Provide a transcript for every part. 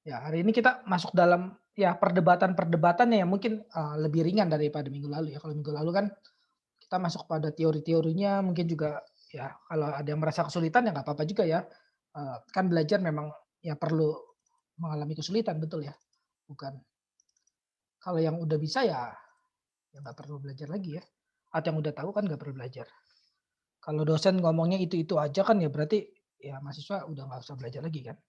Ya, hari ini kita masuk dalam ya perdebatan-perdebatannya yang mungkin, lebih ringan daripada minggu lalu ya. Kalau minggu lalu kan kita masuk pada teori-teorinya, mungkin juga ya kalau ada yang merasa kesulitan ya nggak apa-apa juga ya. Kan belajar memang ya perlu mengalami kesulitan, betul ya? Bukan kalau yang udah bisa ya nggak perlu belajar lagi ya. Atau yang udah tahu kan nggak perlu belajar. Kalau dosen ngomongnya itu-itu aja kan ya berarti ya mahasiswa udah nggak usah belajar lagi kan.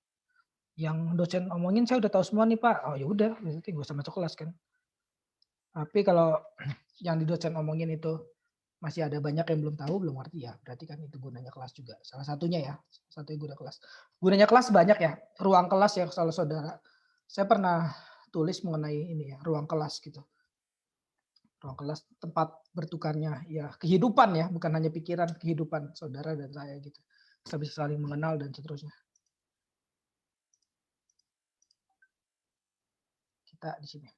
Yang dosen omongin saya udah tahu semua nih Pak, oh ya udah berarti nggak usah masuk kelas kan. Tapi kalau yang di dosen omongin itu masih ada banyak yang belum tahu, belum ngerti ya, berarti kan itu gunanya kelas juga. Salah satunya ya, salah satunya guna kelas. Gunanya kelas banyak ya, ruang kelas ya kalau saudara. Saya pernah tulis mengenai ini ya, ruang kelas gitu. Ruang kelas tempat bertukarnya ya kehidupan ya, bukan hanya pikiran, kehidupan saudara dan saya gitu. Kita bisa saling mengenal dan seterusnya. Kita di sini.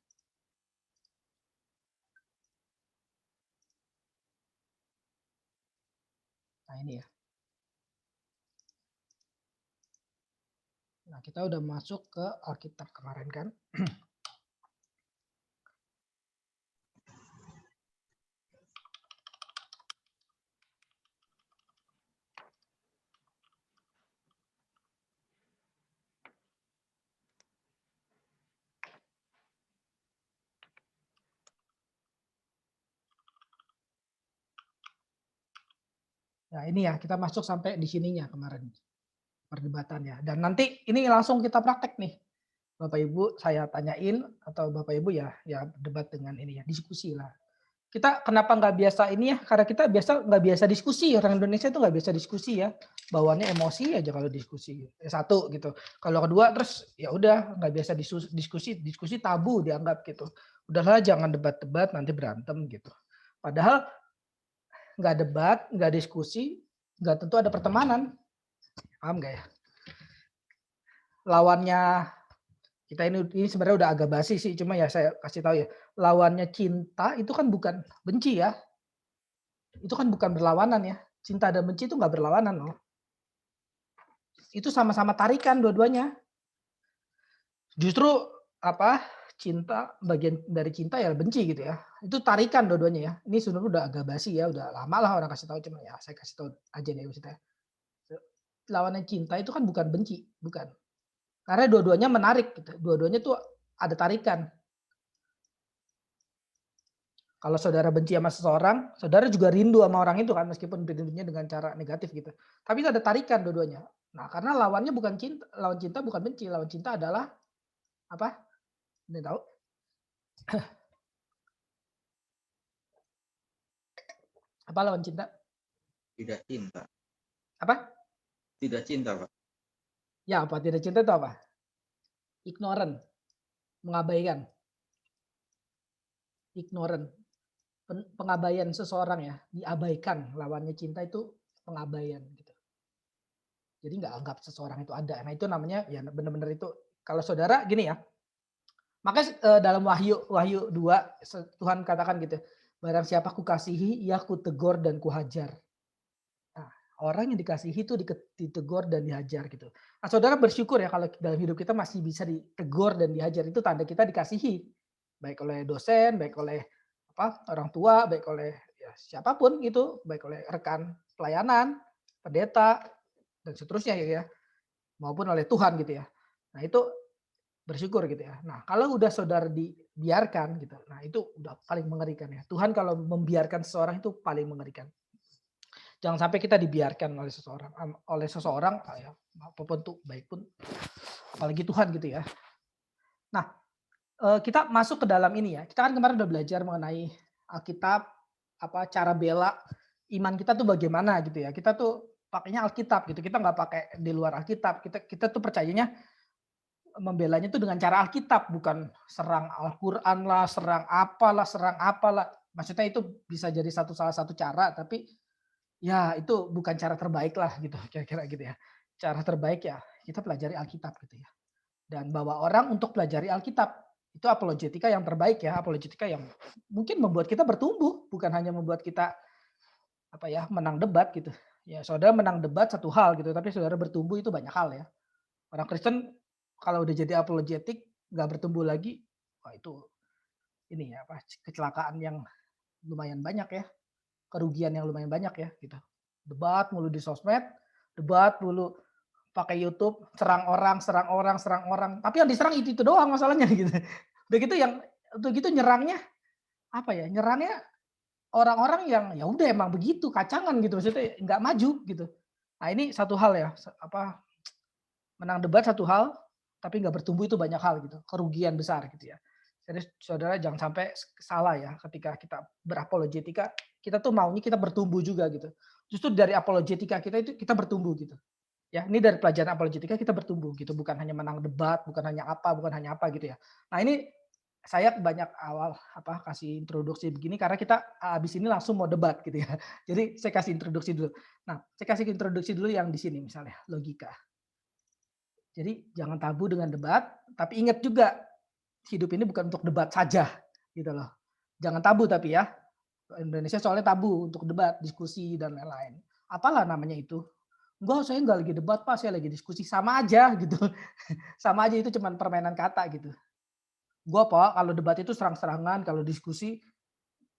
Nah ini ya. Nah kita udah masuk ke Alkitab kemarin kan. Nah ini ya, kita masuk sampai di sininya kemarin perdebatannya. Dan nanti ini langsung kita praktek nih. Bapak Ibu saya tanyain atau Bapak Ibu ya debat dengan ini ya, diskusi lah. Kita kenapa nggak biasa ini ya, karena kita nggak biasa diskusi, orang Indonesia itu nggak biasa diskusi ya, bawaannya emosi aja kalau diskusi. Satu gitu. Kalau kedua terus ya udah nggak biasa diskusi tabu dianggap gitu. Udahlah jangan debat-debat nanti berantem gitu. Padahal nggak debat, nggak diskusi, nggak tentu ada pertemanan. Paham nggak ya? Lawannya kita ini sebenarnya udah agak basi sih, cuma ya saya kasih tahu ya, lawannya cinta itu kan bukan benci ya, itu kan bukan berlawanan ya. Cinta dan benci itu nggak berlawanan loh. Itu sama-sama tarikan dua-duanya. Justru apa, cinta bagian dari cinta ya benci gitu ya. Itu tarikan dua-duanya ya. Ini sebenarnya udah agak basi ya, udah lama lah orang kasih tahu, cuma ya saya kasih tahu aja nih maksudnya. Lawannya cinta itu kan bukan benci, bukan. Karena dua-duanya menarik gitu, dua-duanya tuh ada tarikan. Kalau saudara benci sama seseorang, saudara juga rindu sama orang itu kan, meskipun rindunya dengan cara negatif gitu. Tapi itu ada tarikan dua-duanya. Nah, karena lawannya bukan cinta, lawan cinta bukan benci, lawan cinta adalah apa? Ini tahu? Apa lawan cinta? Tidak cinta. Apa? Tidak cinta, Pak. Ya apa? Tidak cinta itu apa? Ignorant, mengabaikan, ignorant, pengabaian seseorang ya, diabaikan. Lawannya cinta itu pengabaian gitu. Jadi nggak anggap seseorang itu ada. Nah itu namanya ya benar-benar itu. Kalau saudara gini ya, makanya dalam Wahyu Wahyu 2 Tuhan katakan gitu, barang siapa kukasihi ia kutegur dan kuhajar. Nah, orang yang dikasihi itu ditegur dan dihajar gitu. Nah, saudara bersyukur ya kalau dalam hidup kita masih bisa ditegur dan dihajar, itu tanda kita dikasihi. Baik oleh dosen, baik oleh apa, orang tua, baik oleh ya siapapun gitu, baik oleh rekan pelayanan, pendeta, dan seterusnya ya, maupun oleh Tuhan gitu ya. Nah itu bersyukur gitu ya. Nah, kalau udah saudara dibiarkan gitu, nah itu udah paling mengerikan ya. Tuhan kalau membiarkan seseorang itu paling mengerikan. Jangan sampai kita dibiarkan oleh seseorang ya, apapun tuh, baik pun apalagi Tuhan gitu ya. Nah, kita masuk ke dalam ini ya. Kita kan kemarin udah belajar mengenai Alkitab, apa cara bela iman kita tuh bagaimana gitu ya. Kita tuh pakainya Alkitab gitu. Kita nggak pakai di luar Alkitab. Kita kita tuh percayanya membelanya itu dengan cara Alkitab, bukan serang Al-Qur'an lah, serang apalah. Maksudnya itu bisa jadi salah satu cara, tapi ya itu bukan cara terbaik lah gitu, kira-kira gitu ya. Cara terbaik ya kita pelajari Alkitab gitu ya. Dan bawa orang untuk pelajari Alkitab. Itu apologetika yang terbaik ya, apologetika yang mungkin membuat kita bertumbuh, bukan hanya membuat kita apa ya, menang debat gitu. Ya saudara menang debat satu hal gitu, tapi saudara bertumbuh itu banyak hal ya. Orang Kristen kalau udah jadi apologetik nggak bertumbuh lagi, wah itu ini ya apa, kecelakaan yang lumayan banyak ya, kerugian yang lumayan banyak ya gitu. Debat mulu di sosmed, debat mulu pakai YouTube, serang orang, serang orang, tapi yang diserang itu doang masalahnya gitu. Udah gitu yang udah gitu nyerangnya apa ya, nyerangnya orang-orang yang ya udah emang begitu, kacangan gitu, maksudnya nggak maju gitu. Nah ini satu hal ya, apa, menang debat satu hal, tapi nggak bertumbuh itu banyak hal gitu, kerugian besar gitu ya. Jadi saudara jangan sampai salah ya ketika kita berapologetika, kita tuh maunya kita bertumbuh juga gitu. Justru dari apologetika kita itu kita bertumbuh gitu. Ya, ini dari pelajaran apologetika kita bertumbuh gitu, bukan hanya menang debat, bukan hanya apa gitu ya. Nah ini saya banyak awal apa, kasih introduksi begini karena kita habis ini langsung mau debat gitu ya. Jadi saya kasih introduksi dulu. Nah, saya kasih introduksi dulu yang di sini misalnya, logika. Jadi jangan tabu dengan debat, tapi ingat juga hidup ini bukan untuk debat saja gitu loh. Jangan tabu tapi ya. Indonesia soalnya tabu untuk debat, diskusi dan lain-lain. Apalah namanya itu? Enggak, saya enggak lagi debat, Pak, saya lagi diskusi. Sama aja gitu. Sama aja itu cuman permainan kata gitu. Gua, Pak, kalau debat itu serang-serangan, kalau diskusi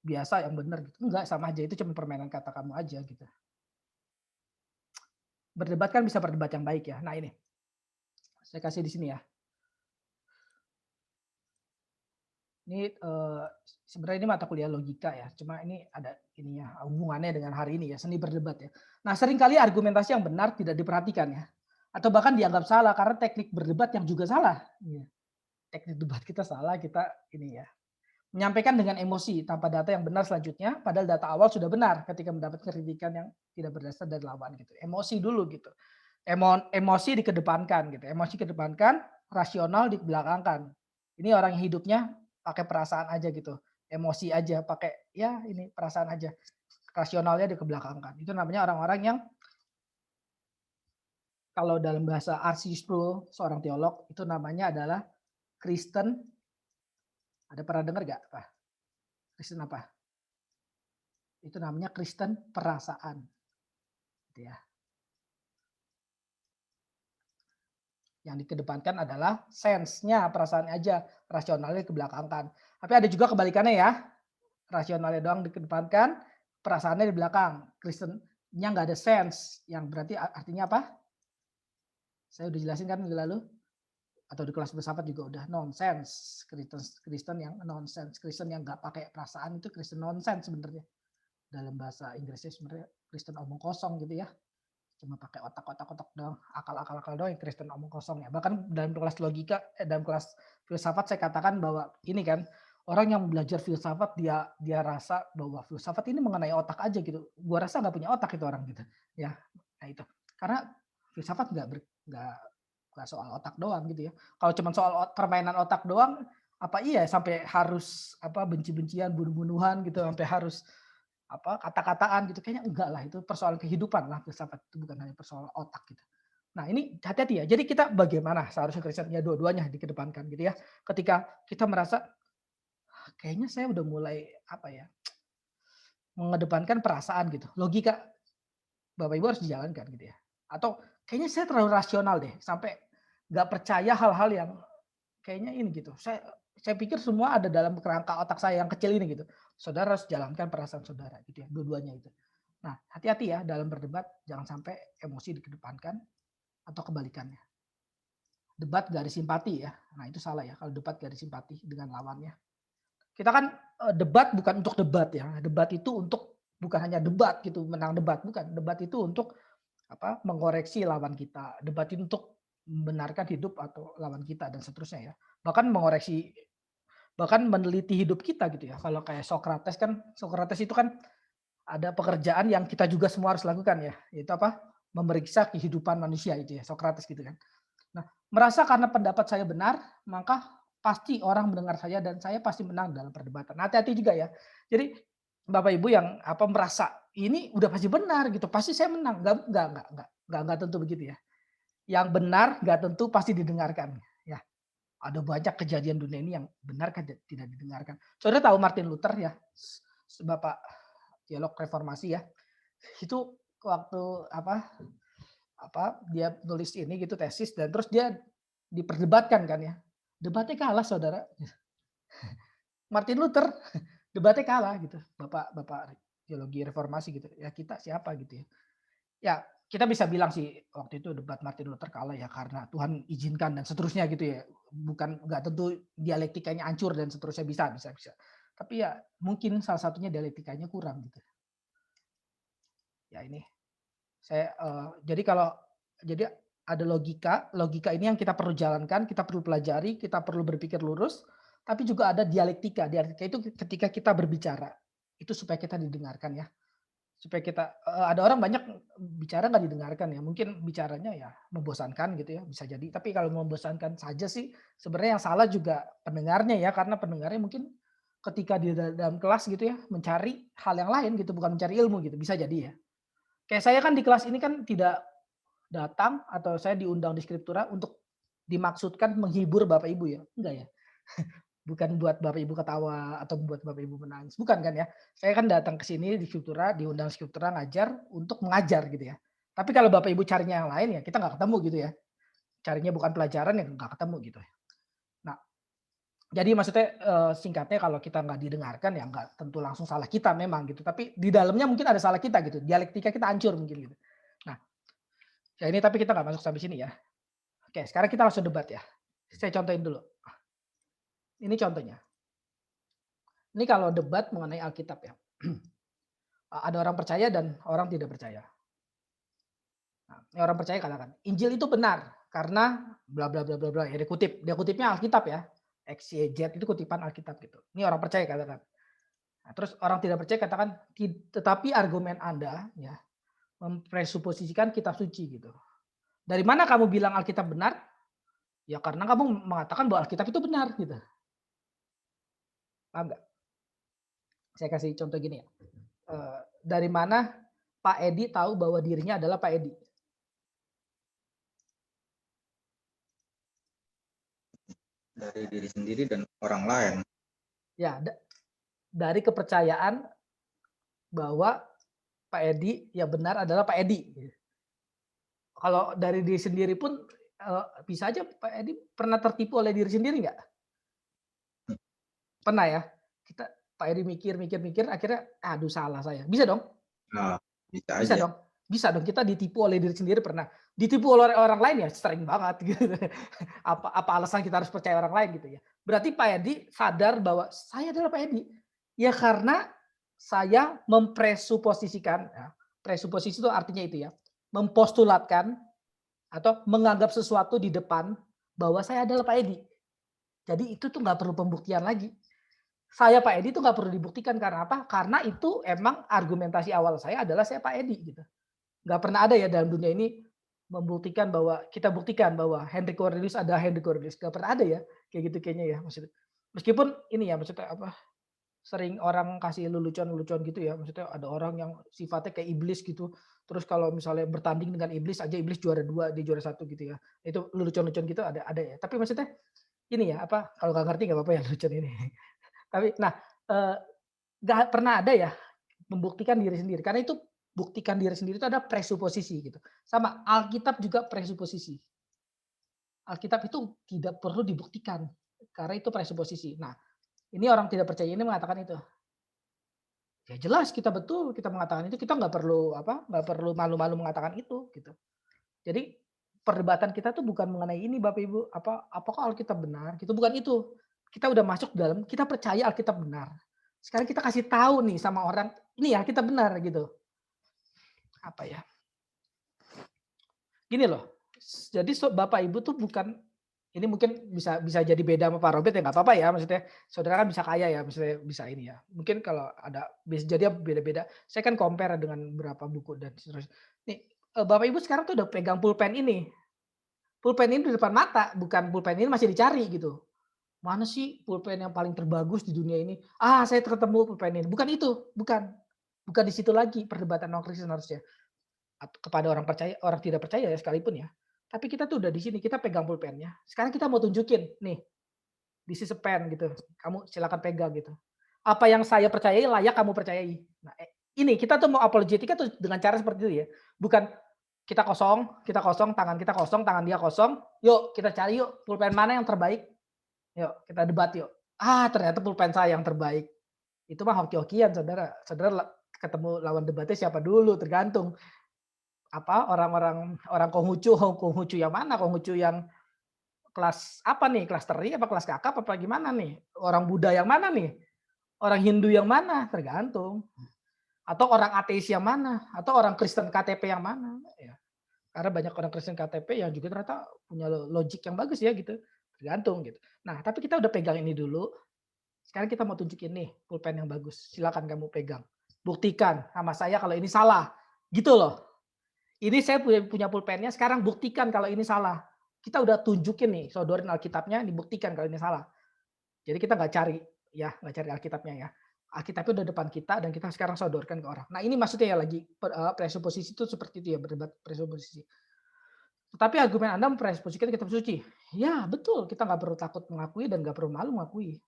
biasa yang benar gitu. Enggak, sama aja itu cuma permainan kata kamu aja gitu. Berdebat kan bisa berdebat yang baik ya. Nah ini, saya kasih di sini ya. Ini, sebenarnya ini mata kuliah logika ya, cuma ini ada ininya, hubungannya dengan hari ini ya, seni berdebat ya. Nah, seringkali argumentasi yang benar tidak diperhatikan ya, atau bahkan dianggap salah karena teknik berdebat yang juga salah. Iya, teknik debat kita salah, kita ini ya, menyampaikan dengan emosi tanpa data yang benar selanjutnya, padahal data awal sudah benar ketika mendapat kritikan yang tidak berdasar dari lawan gitu. Emosi dulu gitu. Emosi dikedepankan gitu, emosi kedepankan, rasional dibelakangkan. Ini orang yang hidupnya pakai perasaan aja gitu, emosi aja, pakai ya ini perasaan aja, rasionalnya dikebelakangkan. Itu namanya orang-orang yang kalau dalam bahasa R.C. Sproul, seorang teolog, itu namanya adalah Kristen, ada pernah dengar nggak? Apa? Kristen apa? Itu namanya Kristen perasaan, gitu ya. Yang dikedepankan adalah sense-nya, perasaannya aja, rasionalnya dikebelakangkan. Tapi ada juga kebalikannya ya, rasionalnya doang dikedepankan, perasaannya di belakang. Kristennya nggak ada sense, yang berarti artinya apa? Saya udah jelasin kan minggu lalu, atau di kelas filsafat juga udah nonsense. Kristen Kristen yang nonsense, Kristen yang nggak pakai perasaan itu Kristen nonsense sebenarnya. Dalam bahasa Inggrisnya sebenarnya Kristen omong kosong gitu ya. Cuma pakai otak doang, akal doang yang Kristen omong kosong ya. Bahkan dalam kelas logika, dalam kelas filsafat saya katakan bahwa ini kan orang yang belajar filsafat dia dia rasa bahwa filsafat ini mengenai otak aja gitu. Gua rasa nggak punya otak itu orang gitu. Ya, nah itu. Karena filsafat nggak soal otak doang gitu ya. Kalau cuma soal permainan otak doang, apa iya sampai harus apa benci-bencian, bunuh-bunuhan gitu, sampai harus apa, kata-kataan gitu, kayaknya enggak lah, itu persoalan kehidupan lah filsafat, itu bukan hanya persoalan otak gitu. Nah ini hati-hati ya, jadi kita bagaimana seharusnya Kristen, ya dua-duanya dikedepankan gitu ya. Ketika kita merasa, "Ah, kayaknya saya udah mulai apa ya, mengedepankan perasaan gitu, logika Bapak Ibu harus dijalankan gitu ya. Atau kayaknya saya terlalu rasional deh, sampai nggak percaya hal-hal yang kayaknya ini gitu. Saya pikir semua ada dalam kerangka otak saya yang kecil ini gitu. Saudara harus jalankan perasaan saudara gitu ya, dua-duanya itu. Nah, hati-hati ya dalam berdebat, jangan sampai emosi dikedepankan atau kebalikannya. Debat gak ada simpati ya. Nah, itu salah ya kalau debat gak ada simpati dengan lawannya. Kita kan debat bukan untuk debat ya. Debat itu untuk bukan hanya debat gitu, menang debat, bukan. Debat itu untuk apa? Mengoreksi lawan kita. Debat itu untuk membenarkan hidup atau lawan kita dan seterusnya ya. Bahkan mengoreksi, bahkan meneliti hidup kita gitu ya. Kalau kayak Socrates kan, Socrates itu kan ada pekerjaan yang kita juga semua harus lakukan ya. Itu apa? Memeriksa kehidupan manusia itu ya, Socrates gitu kan. Nah, merasa karena pendapat saya benar, maka pasti orang mendengar saya dan saya pasti menang dalam perdebatan. Hati-hati juga ya. Jadi Bapak Ibu yang apa merasa ini udah pasti benar gitu, pasti saya menang. Enggak tentu begitu ya. Yang benar nggak tentu pasti didengarkan ya. Ada banyak kejadian dunia ini yang benar kan tidak didengarkan. Saudara tahu Martin Luther ya, Bapak teolog reformasi ya. Itu waktu apa dia nulis ini gitu tesis dan terus dia diperdebatkan kan ya. Debatnya kalah Saudara. Martin Luther debatnya kalah gitu. Bapak teologi reformasi gitu. Ya kita siapa gitu ya. Ya kita bisa bilang sih waktu itu debat Martin Luther kalah ya karena Tuhan izinkan dan seterusnya gitu ya. Bukan nggak tentu dialektikanya hancur dan seterusnya bisa. Tapi ya mungkin salah satunya dialektikanya kurang gitu. Ya ini saya jadi kalau jadi ada logika ini yang kita perlu jalankan, kita perlu pelajari, kita perlu berpikir lurus, tapi juga ada dialektika. Dialektika itu ketika kita berbicara, itu supaya kita didengarkan ya. Supaya kita ada orang banyak bicara nggak didengarkan ya, mungkin bicaranya ya membosankan gitu ya, bisa jadi. Tapi kalau membosankan saja sih sebenarnya yang salah juga pendengarnya ya, karena pendengarnya mungkin ketika di dalam kelas gitu ya, mencari hal yang lain gitu, bukan mencari ilmu gitu, bisa jadi ya. Kayak saya kan di kelas ini kan tidak datang atau saya diundang di Skriptura untuk dimaksudkan menghibur Bapak Ibu ya, enggak ya? Bukan buat Bapak Ibu ketawa atau buat Bapak Ibu menangis, bukan kan ya. Saya kan datang ke sini di Skriptura, diundang Skriptura ngajar untuk mengajar gitu ya. Tapi kalau Bapak Ibu carinya yang lain ya kita nggak ketemu gitu ya. Carinya bukan pelajaran ya nggak ketemu gitu ya. Nah, jadi maksudnya, singkatnya kalau kita nggak didengarkan ya nggak tentu langsung salah kita memang gitu, tapi di dalamnya mungkin ada salah kita gitu, dialektika kita hancur mungkin gitu. Nah, ya ini tapi kita nggak masuk sampai sini ya. Oke, sekarang kita langsung debat ya. Saya contohin dulu. Ini contohnya. Ini kalau debat mengenai Alkitab ya. Ada orang percaya dan orang tidak percaya. Nah, ini orang percaya katakan, Injil itu benar karena bla bla bla bla bla. Ya dia kutipnya Alkitab ya. X, Y, Z itu kutipan Alkitab gitu. Ini orang percaya katakan. Nah, terus orang tidak percaya katakan, tetapi argumen Anda ya mempresuposisikan kitab suci gitu. Dari mana kamu bilang Alkitab benar? Ya karena kamu mengatakan bahwa Alkitab itu benar gitu. Paham nggak? Saya kasih contoh gini ya. Dari mana Pak Edi tahu bahwa dirinya adalah Pak Edi? Dari diri sendiri dan orang lain. Ya, dari kepercayaan bahwa Pak Edi ya benar adalah Pak Edi. Kalau dari diri sendiri pun bisa aja Pak Edi pernah tertipu oleh diri sendiri nggak? Pernah ya? Pak Edi mikir akhirnya, aduh salah saya. Bisa dong? Nah, bisa Bisa aja. dong? Bisa dong, kita ditipu oleh diri sendiri pernah. Ditipu oleh orang lain ya sering banget gitu. Apa alasan kita harus percaya orang lain gitu ya. Berarti Pak Edi sadar bahwa saya adalah Pak Edi. Ya karena saya mempresuposisikan, ya, presuposisi itu artinya itu ya, mempostulatkan atau menganggap sesuatu di depan bahwa saya adalah Pak Edi. Jadi itu tuh nggak perlu pembuktian lagi. Saya Pak Edi itu nggak perlu dibuktikan karena apa? Karena itu emang argumentasi awal saya adalah saya Pak Edi gitu. Nggak pernah ada ya dalam dunia ini membuktikan bahwa kita buktikan bahwa Henry Cornelius adalah Henry Cornelius. Nggak pernah ada ya kayak gitu kayaknya ya maksudnya. Meskipun ini ya maksudnya apa? Sering orang kasih lelucon-lelucon gitu ya. Maksudnya ada orang yang sifatnya kayak iblis gitu. Terus kalau misalnya bertanding dengan iblis aja iblis juara 2, dia juara 1 gitu ya. Itu lelucon-lelucon gitu ada ya. Tapi maksudnya ini ya apa? Kalau nggak ngerti nggak apa-apa ya lelucon ini. Tapi nah, eee, nggak pernah ada ya membuktikan diri sendiri, karena itu buktikan diri sendiri itu ada presuposisi gitu. Sama Alkitab juga presuposisi. Alkitab itu tidak perlu dibuktikan, karena itu presuposisi. Nah, ini orang tidak percaya ini mengatakan itu. Ya jelas kita betul, kita mengatakan itu, kita nggak perlu apa, nggak perlu malu-malu mengatakan itu, gitu. Jadi perdebatan kita tuh bukan mengenai ini Bapak Ibu, apakah Alkitab benar gitu, bukan itu. Kita udah masuk dalam, kita percaya Alkitab benar. Sekarang kita kasih tahu nih sama orang, ini ya Alkitab benar gitu. Apa ya? Gini loh, jadi Bapak Ibu tuh bukan ini mungkin bisa bisa jadi beda sama Pak Robert ya nggak apa-apa ya, maksudnya saudara kan bisa kaya ya, maksudnya bisa ini ya. Mungkin kalau ada bisa jadi beda-beda. Saya kan compare dengan beberapa buku dan seterusnya. Nih, Bapak Ibu sekarang tuh udah pegang pulpen ini. Pulpen ini di depan mata, bukan pulpen ini masih dicari gitu. Mana sih pulpen yang paling terbagus di dunia ini? Ah, saya ketemu pulpen ini. Bukan itu, bukan. Bukan di situ lagi perdebatan non Kristen harusnya. Kepada orang percaya, orang tidak percaya ya sekalipun ya. Tapi kita tuh udah di sini, kita pegang pulpennya. Sekarang kita mau tunjukin, nih, this is a pen gitu. Kamu silakan pegang gitu. Apa yang saya percayai layak kamu percayai. Nah, ini kita tuh mau apologetika tuh dengan cara seperti itu ya. Bukan kita kosong, tangan dia kosong. Yuk kita cari yuk pulpen mana yang terbaik. Yuk kita debat yuk. Ah ternyata pulpen saya yang terbaik. Itu mah hoki-hokian saudara. Saudara ketemu lawan debatnya siapa dulu tergantung. Apa orang Konghucu yang mana? Konghucu yang kelas apa nih? Kelas teri apa kelas kakap apa gimana nih? Orang Buddha yang mana nih? Orang Hindu yang mana? Tergantung. Atau orang ateis yang mana? Atau orang Kristen KTP yang mana? Ya. Karena banyak orang Kristen KTP yang juga ternyata punya logik yang bagus ya gitu. Tergantung gitu. Nah, tapi kita udah pegang ini dulu. Sekarang kita mau tunjukin nih pulpen yang bagus. Silakan kamu pegang. Buktikan sama saya kalau ini salah. Gitu loh. Ini saya punya pulpennya, sekarang buktikan kalau ini salah. Kita udah tunjukin nih, sodorin Alkitabnya, dibuktikan kalau ini salah. Jadi kita nggak cari Alkitabnya ya. Alkitabnya udah depan kita dan kita sekarang sodorkan ke orang. Nah ini maksudnya ya lagi presuposisi itu seperti itu ya, berdebat presuposisi. Tetapi argumen Anda mempresuposikan kitab suci. Ya betul, kita nggak perlu takut mengakui dan nggak perlu malu mengakui.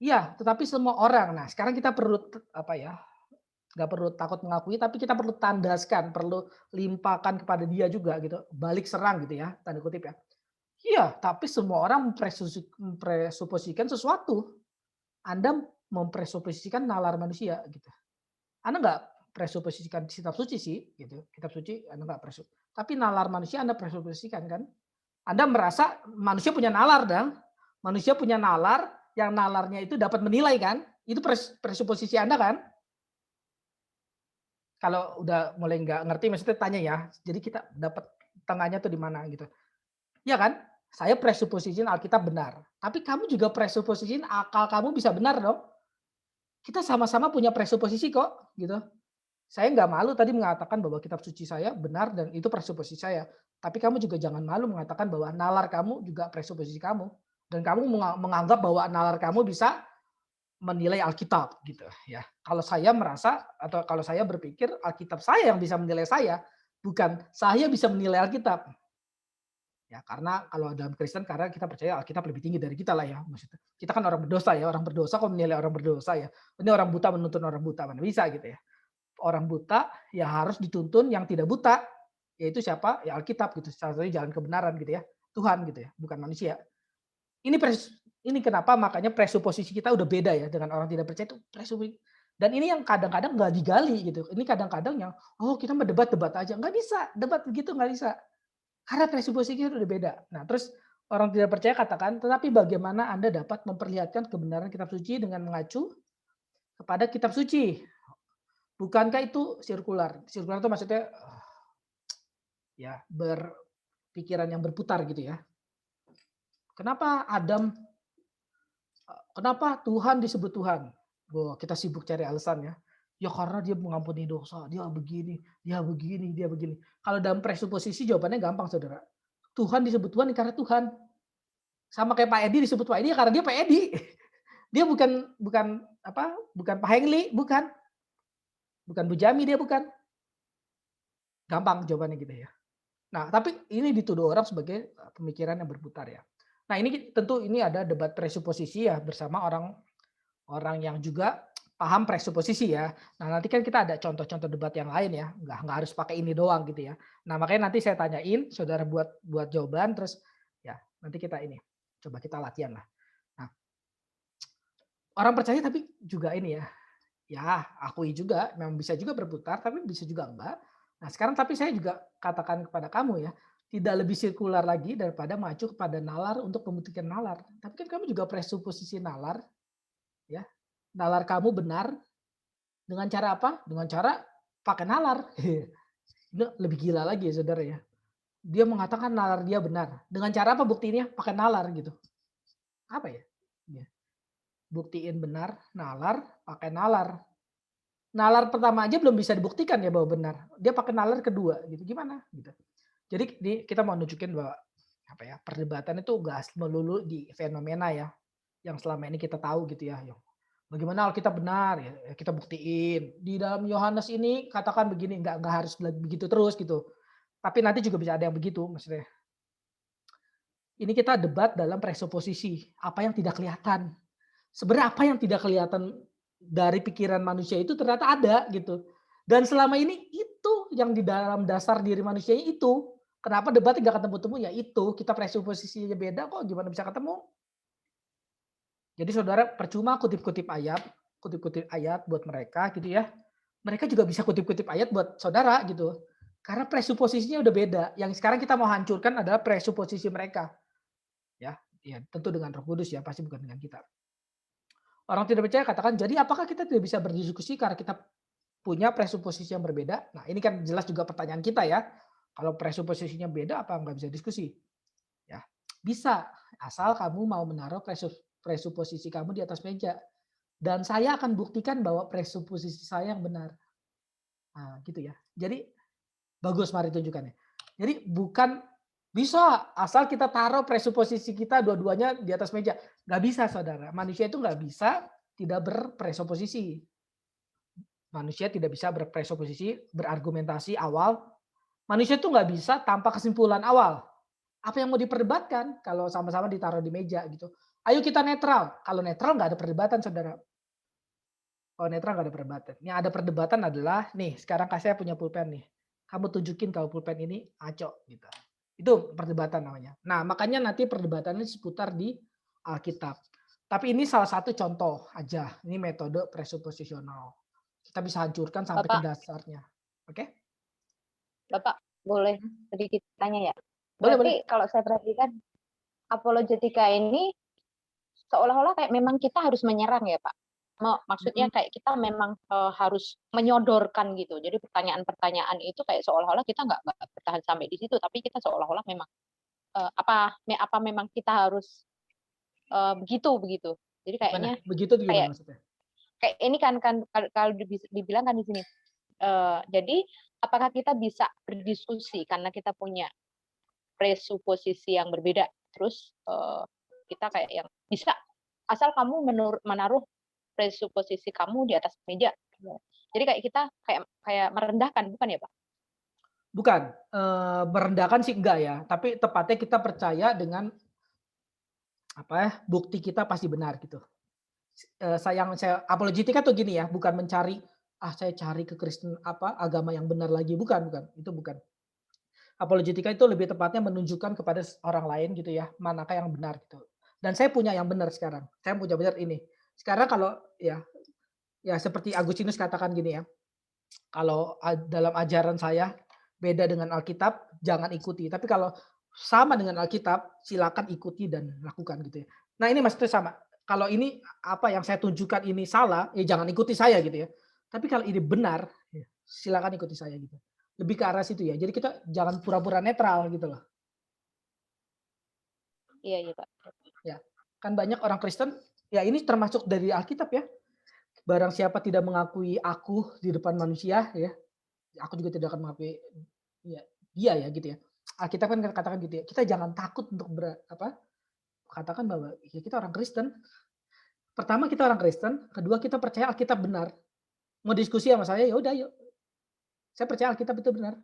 Iya, tetapi semua orang. Nah sekarang kita perlu apa ya? Nggak perlu takut mengakui, tapi kita perlu tandaskan, perlu limpahkan kepada dia juga gitu. Balik serang gitu ya, tanda kutip ya. Iya, tapi semua orang mempresuposikan sesuatu. Anda mempresuposisikan nalar manusia gitu. Anda nggak presuposisikan kitab suci sih, gitu. Kitab suci Anda nggak tapi nalar manusia Anda presuposisikan kan. Anda merasa manusia punya nalar dong. Manusia punya nalar, yang nalarnya itu dapat menilai kan. Itu presuposisi Anda kan. Kalau udah mulai nggak ngerti maksudnya tanya ya. Jadi kita dapat tengahnya tuh di mana gitu. Ya kan? Saya presuposisiin Alkitab benar. Tapi kamu juga presuposisiin akal kamu bisa benar dong. Kita sama-sama punya presuposisi kok gitu. Saya nggak malu tadi mengatakan bahwa kitab suci saya benar dan itu presuposisi saya. Tapi kamu juga jangan malu mengatakan bahwa nalar kamu juga presuposisi kamu. Dan kamu menganggap bahwa nalar kamu bisa menilai Alkitab gitu ya. Kalau saya merasa atau kalau saya berpikir Alkitab saya yang bisa menilai saya, bukan saya bisa menilai Alkitab. Ya karena kalau dalam Kristen karena kita percaya Alkitab lebih tinggi dari kita lah ya maksudnya. Kita kan orang berdosa ya, orang berdosa kok menilai orang berdosa ya. Ini orang buta menuntun orang buta, mana bisa gitu ya. Orang buta ya harus dituntun yang tidak buta, yaitu siapa? Ya Alkitab gitu. Salah satunya jalan kebenaran gitu ya. Tuhan gitu ya, bukan manusia. Ini ini kenapa makanya presuposisi kita udah beda ya dengan orang tidak percaya itu presuposisi. Dan ini yang kadang-kadang nggak digali gitu. Ini kadang-kadang yang oh kita berdebat-debat aja, nggak bisa debat begitu nggak bisa. Karena presuposisi kita udah beda. Nah terus orang tidak percaya katakan, tetapi bagaimana Anda dapat memperlihatkan kebenaran kitab suci dengan mengacu kepada kitab suci? Bukankah itu sirkular? Sirkular itu maksudnya ya berpikiran yang berputar gitu ya. Kenapa kenapa Tuhan disebut Tuhan? Wah, kita sibuk cari alasan ya. Ya karena dia mengampuni dosa, dia begini, dia begini, dia begini. Kalau dalam presuposisi jawabannya gampang saudara. Tuhan disebut Tuhan karena Tuhan. Sama kayak Pak Edi disebut Pak Edi karena dia Pak Edi. Dia bukan bukan apa? Bukan Pak Hengli, bukan. Bukan Bu Jami dia bukan. Gampang jawabannya gitu ya. Nah, tapi ini dituduh orang sebagai pemikiran yang berputar ya. Nah, ini tentu ini ada debat presuposisi ya bersama orang orang yang juga paham presuposisi ya. Nah, nanti kan kita ada contoh-contoh debat yang lain ya, nggak harus pakai ini doang gitu ya. Nah, makanya nanti saya tanyain, saudara buat jawaban, terus ya nanti kita ini, coba kita latihan lah. Nah, orang percaya tapi juga ini ya akui juga, memang bisa juga berputar, tapi bisa juga enggak. Nah sekarang tapi saya juga katakan kepada kamu ya, tidak lebih sirkular lagi daripada maju kepada nalar untuk membuktikan nalar. Tapi kan kamu juga presuposisi nalar, ya. Nalar kamu benar dengan cara apa? Dengan cara pakai nalar. Ini lebih gila lagi ya saudara ya. Dia mengatakan nalar dia benar. Dengan cara apa buktinya? Pakai nalar gitu. Apa ya? Ya. Buktiin benar, nalar, pakai nalar. Nalar pertama aja belum bisa dibuktikan ya bahwa benar. Dia pakai nalar kedua gitu. Gimana gitu. Jadi kita mau nunjukin bahwa apa ya, perdebatan itu enggak melulu di fenomena ya yang selama ini kita tahu gitu ya. Bagaimana Alkitab benar ya, kita buktiin. Di dalam Yohanes ini katakan begini, enggak harus begitu terus gitu. Tapi nanti juga bisa ada yang begitu maksudnya. Ini kita debat dalam presuposisi, apa yang tidak kelihatan. Sebenarnya apa yang tidak kelihatan dari pikiran manusia itu ternyata ada gitu. Dan selama ini itu yang di dalam dasar diri manusianya itu. Kenapa debat nggak ketemu-temu, ya itu, kita presuposisinya beda kok, gimana bisa ketemu. Jadi saudara percuma kutip-kutip ayat buat mereka gitu ya. Mereka juga bisa kutip-kutip ayat buat saudara gitu. Karena presuposisinya udah beda. Yang sekarang kita mau hancurkan adalah presuposisi mereka. Ya, ya tentu dengan Roh Kudus ya, pasti bukan dengan kita. Orang tidak percaya katakan, jadi apakah kita tidak bisa berdiskusi karena kita punya presuposisi yang berbeda? Nah ini kan jelas juga pertanyaan kita ya. Kalau presuposisinya beda, apa nggak bisa diskusi? Ya, bisa. Asal kamu mau menaruh presuposisi kamu di atas meja. Dan saya akan buktikan bahwa presuposisi saya yang benar. Nah, gitu ya. Jadi bagus, mari tunjukkannya. Jadi bukan bisa asal kita taruh presuposisi kita dua-duanya di atas meja. Nggak bisa, saudara. Manusia itu nggak bisa tidak berpresuposisi. Manusia tidak bisa berpresuposisi, berargumentasi awal. Manusia itu nggak bisa tanpa kesimpulan awal. Apa yang mau diperdebatkan kalau sama-sama ditaruh di meja gitu. Ayo kita netral. Kalau netral nggak ada perdebatan, saudara. Kalau netral nggak ada perdebatan. Yang ada perdebatan adalah, nih sekarang saya punya pulpen nih. Kamu tunjukin kalau pulpen ini ngaco gitu. Itu perdebatan namanya. Nah makanya nanti perdebatannya seputar di Alkitab. Tapi ini salah satu contoh aja. Ini metode presuposisional. Kita bisa hancurkan sampai ke Bapak, dasarnya. Oke? Bapak boleh Hmm? sedikit tanya ya? Boleh, boleh. Berarti kalau saya perhatikan apologetika ini seolah-olah kayak memang kita harus menyerang ya Pak. Maksudnya Hmm. kayak kita memang harus menyodorkan gitu. Jadi pertanyaan-pertanyaan itu kayak seolah-olah kita nggak bertahan sampai di situ, tapi kita seolah-olah memang apa memang kita harus begitu. Jadi Gimana? kayaknya Begitu tuh gimana kayak maksudnya? kayak ini kan kalau dibilang kan di sini. Jadi apakah kita bisa berdiskusi karena kita punya presuposisi yang berbeda, terus kita kayak yang bisa asal kamu menaruh presuposisi kamu di atas meja. Jadi kayak kita kayak merendahkan, bukan ya Pak? Bukan, merendahkan sih enggak ya, tapi tepatnya kita percaya dengan apa ya, bukti kita pasti benar gitu. Saya apologetika tuh gini ya, bukan mencari, saya cari ke Kristen apa, agama yang benar lagi, bukan, itu bukan. Apologetika itu lebih tepatnya menunjukkan kepada orang lain gitu ya, manakah yang benar gitu. Dan saya punya yang benar sekarang, saya punya benar ini. Sekarang kalau ya seperti Agustinus katakan gini ya, kalau dalam ajaran saya beda dengan Alkitab, jangan ikuti. Tapi kalau sama dengan Alkitab, silakan ikuti dan lakukan gitu ya. Nah ini maksudnya sama. Kalau ini apa yang saya tunjukkan ini salah, ya jangan ikuti saya gitu ya. Tapi kalau ini benar, ya silakan ikuti saya gitu. Lebih ke arah situ ya. Jadi kita jangan pura-pura netral gitu loh. Iya Pak. Ya, kan banyak orang Kristen, ya ini termasuk dari Alkitab ya. Barang siapa tidak mengakui aku di depan manusia ya, aku juga tidak akan mengakui ya, dia ya gitu ya. Alkitab kan katakan gitu ya. Kita jangan takut untuk katakan bahwa ya kita orang Kristen. Pertama kita orang Kristen, kedua kita percaya Alkitab benar. Mau diskusi sama saya ya udah yuk. Saya percaya Alkitab itu benar.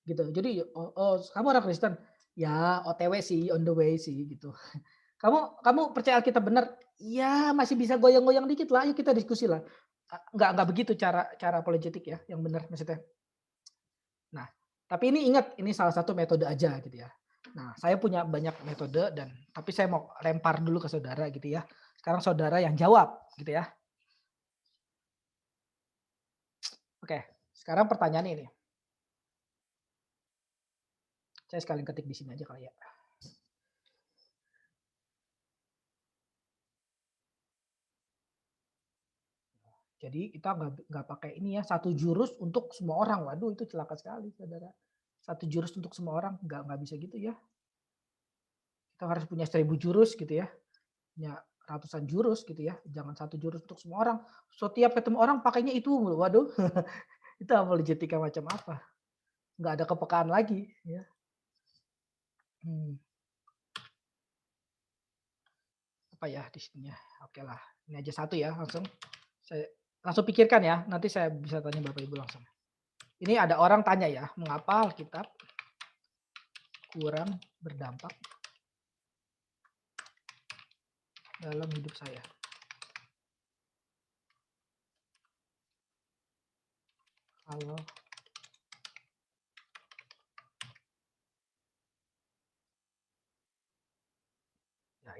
Gitu. Jadi kamu orang Kristen? Ya OTW sih, on the way sih gitu. Kamu percaya Alkitab benar? Ya masih bisa goyang-goyang dikit lah, ayo kita diskusi lah. Enggak begitu cara cara apologetik ya, yang benar maksudnya. Nah, tapi ini ingat, ini salah satu metode aja gitu ya. Nah, saya punya banyak metode tapi saya mau lempar dulu ke saudara gitu ya. Sekarang saudara yang jawab gitu ya. Oke, sekarang pertanyaan ini. Saya sekalian ketik di sini aja kali ya. Jadi kita nggak pakai ini ya, satu jurus untuk semua orang. Waduh itu celaka sekali saudara. Satu jurus untuk semua orang, nggak bisa gitu ya. Kita harus punya 1000 jurus gitu ya. Punya ratusan jurus gitu ya. Jangan satu jurus untuk semua orang. Setiap ketemu orang pakainya itu. Waduh, itu apologetika macam apa? Nggak ada kepekaan lagi. Ya. Apa ya di sini ya? Oke lah, ini aja satu ya langsung. Saya langsung pikirkan ya. Nanti saya bisa tanya Bapak Ibu langsung. Ini ada orang tanya ya, mengapa Alkitab kurang berdampak dalam hidup saya? Kalau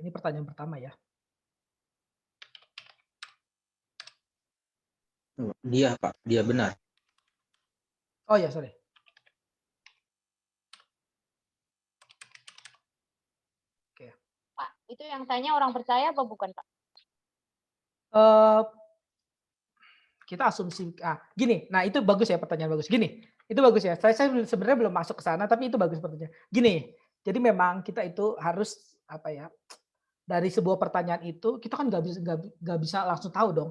ini pertanyaan pertama ya. Dia, Pak, dia benar. Oh ya, sorry. Pak, itu yang tanya orang percaya apa bukan, Pak? Kita asumsi, gini, nah itu bagus ya, pertanyaan bagus. Gini, itu bagus ya. Saya sebenarnya belum masuk ke sana, tapi itu bagus pertanyaan. Gini, jadi memang kita itu harus apa ya? Dari sebuah pertanyaan itu kita kan nggak bisa langsung tahu dong.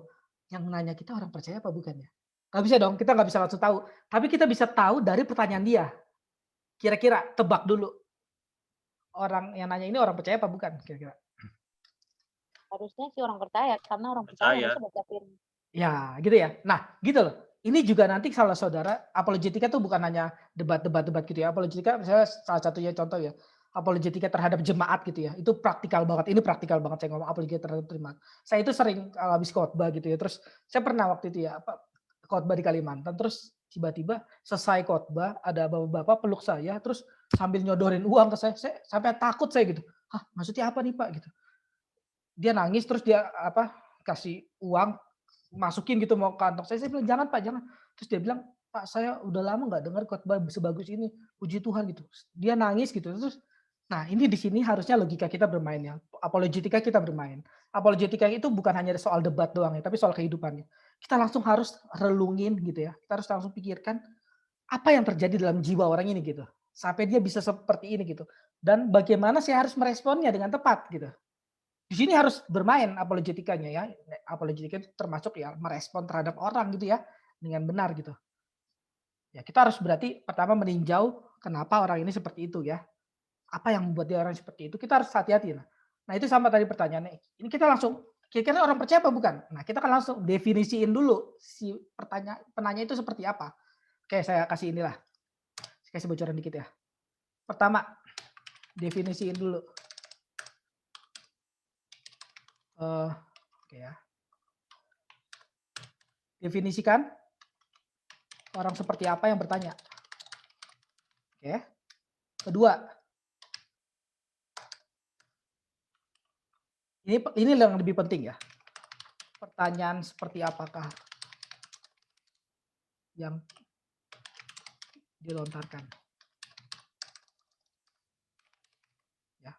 Yang nanya kita orang percaya apa bukan ya? Nggak bisa dong, kita nggak bisa langsung tahu. Tapi kita bisa tahu dari pertanyaan dia. Kira-kira tebak dulu. Orang yang nanya ini orang percaya apa bukan? Kira-kira. Harusnya sih orang percaya, karena orang percaya harusnya baca firman. Ya, gitu ya. Nah, gitu loh. Ini juga nanti kalau saudara, apologetika tuh bukan hanya debat-debat gitu ya. Apologetika misalnya salah satunya contoh ya. Apologetika terhadap jemaat gitu ya. Itu praktikal banget. Ini praktikal banget saya ngomong apologetika terhadap jemaat. Saya itu sering kalau habis khotbah gitu ya. Terus saya pernah waktu itu ya, khotbah di Kalimantan. Terus tiba-tiba selesai khotbah ada bapak-bapak peluk saya. Terus sambil nyodorin uang ke saya sampai takut saya gitu. Hah, maksudnya apa nih Pak gitu. Dia nangis terus dia kasih uang masukin gitu mau kantong saya bilang jangan Pak jangan, terus dia bilang Pak saya udah lama nggak dengar khotbah sebagus ini, puji Tuhan gitu, dia nangis gitu terus. Nah ini di sini harusnya logika kita bermain ya, apologetika kita bermain. Apologetika itu bukan hanya soal debat doang ya, tapi soal kehidupannya. Kita langsung harus relungin gitu ya, kita harus langsung pikirkan apa yang terjadi dalam jiwa orang ini gitu, sampai dia bisa seperti ini gitu, dan bagaimana saya harus meresponnya dengan tepat gitu. Di sini harus bermain apologetikanya ya. Apologetika itu termasuk ya merespon terhadap orang gitu ya dengan benar gitu. Ya kita harus berarti pertama meninjau kenapa orang ini seperti itu ya. Apa yang membuat dia orang seperti itu? Kita harus hati-hati. Nah, itu sama tadi pertanyaannya. Ini kita langsung kira-kira orang percaya apa bukan? Nah, kita kan langsung definisiin dulu si penanya itu seperti apa. Oke, saya kasih inilah. Saya kasih bocoran dikit ya. Pertama, definisiin dulu. Oke ya. Definisikan orang seperti apa yang bertanya. Oke. Kedua, ini yang lebih penting ya. Pertanyaan seperti apakah yang dilontarkan? Ya.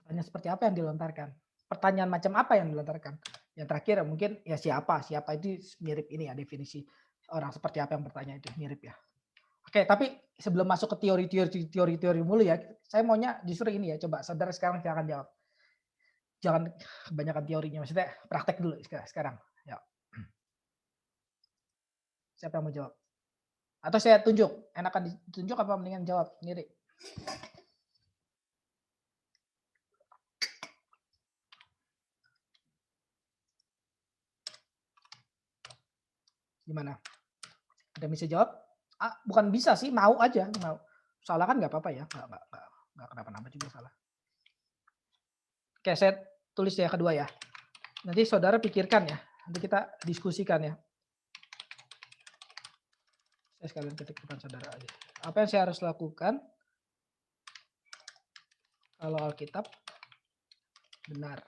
Pertanyaan seperti apa yang dilontarkan? Pertanyaan macam apa yang dilontarkan? Yang terakhir mungkin ya siapa itu mirip ini ya definisi orang seperti apa yang bertanya itu mirip ya. Oke, tapi sebelum masuk ke teori mulu ya, saya maunya justru ini ya, coba saudara sekarang jangan jawab. Jangan kebanyakan teorinya, maksudnya praktek dulu sekarang. Ya. Siapa yang mau jawab? Atau saya tunjuk? Enakan ditunjuk apa mendingan jawab sendiri? Gimana? Ada yang bisa jawab? Bukan bisa sih, mau aja. Mau. Salah kan nggak apa-apa ya. Nggak kenapa-napa juga salah. Oke, saya tulis ya kedua ya. Nanti saudara pikirkan ya. Nanti kita diskusikan ya. Saya sekalian ketik depan saudara aja. Apa yang saya harus lakukan kalau Alkitab benar?